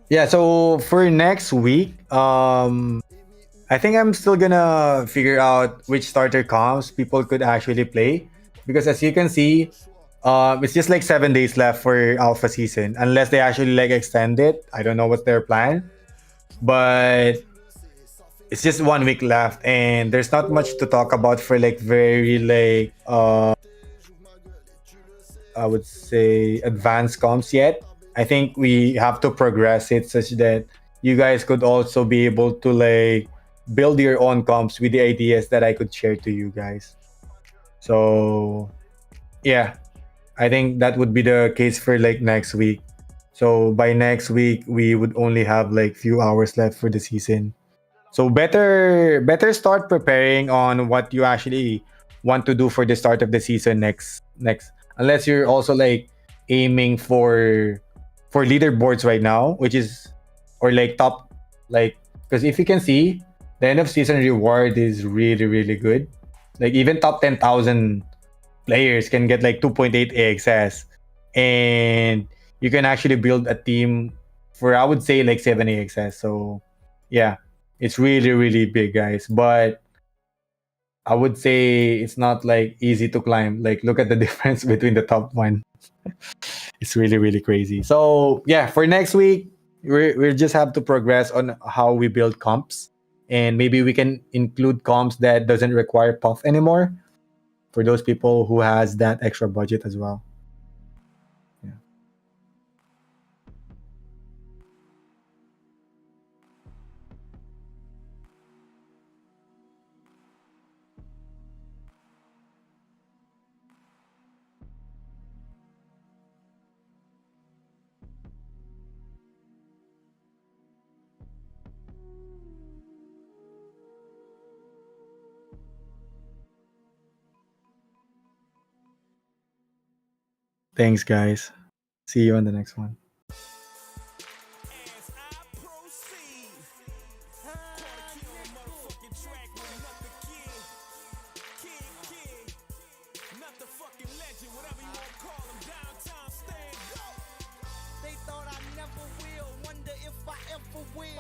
Yeah. So for next week, I think I'm still gonna figure out which starter comps people could actually play because as you can see, it's just like 7 days left for alpha season unless they actually like extend it. I don't know what's their plan, but it's just 1 week left and there's not much to talk about for like very like I would say advanced comps yet. I think we have to progress it such that you guys could also be able to like build your own comps with the ideas that I could share to you guys. So yeah, I think that would be the case for like next week. So by next week we would only have like few hours left for the season. So better start preparing on what you actually want to do for the start of the season next unless you're also like aiming for leaderboards right now, which is or like top like because if you can see the end of season reward is really good. Like even top 10,000 players can get like 2.8 AXS and you can actually build a team for I would say like 7 AXS. So yeah, it's really big guys, but I would say it's not like easy to climb. Like look at the difference between the top one. It's really crazy. So yeah, for next week we just have to progress on how we build comps and maybe we can include comps that doesn't require puff anymore for those people who has that extra budget as well. Yeah. Thanks, guys. See you on the next one.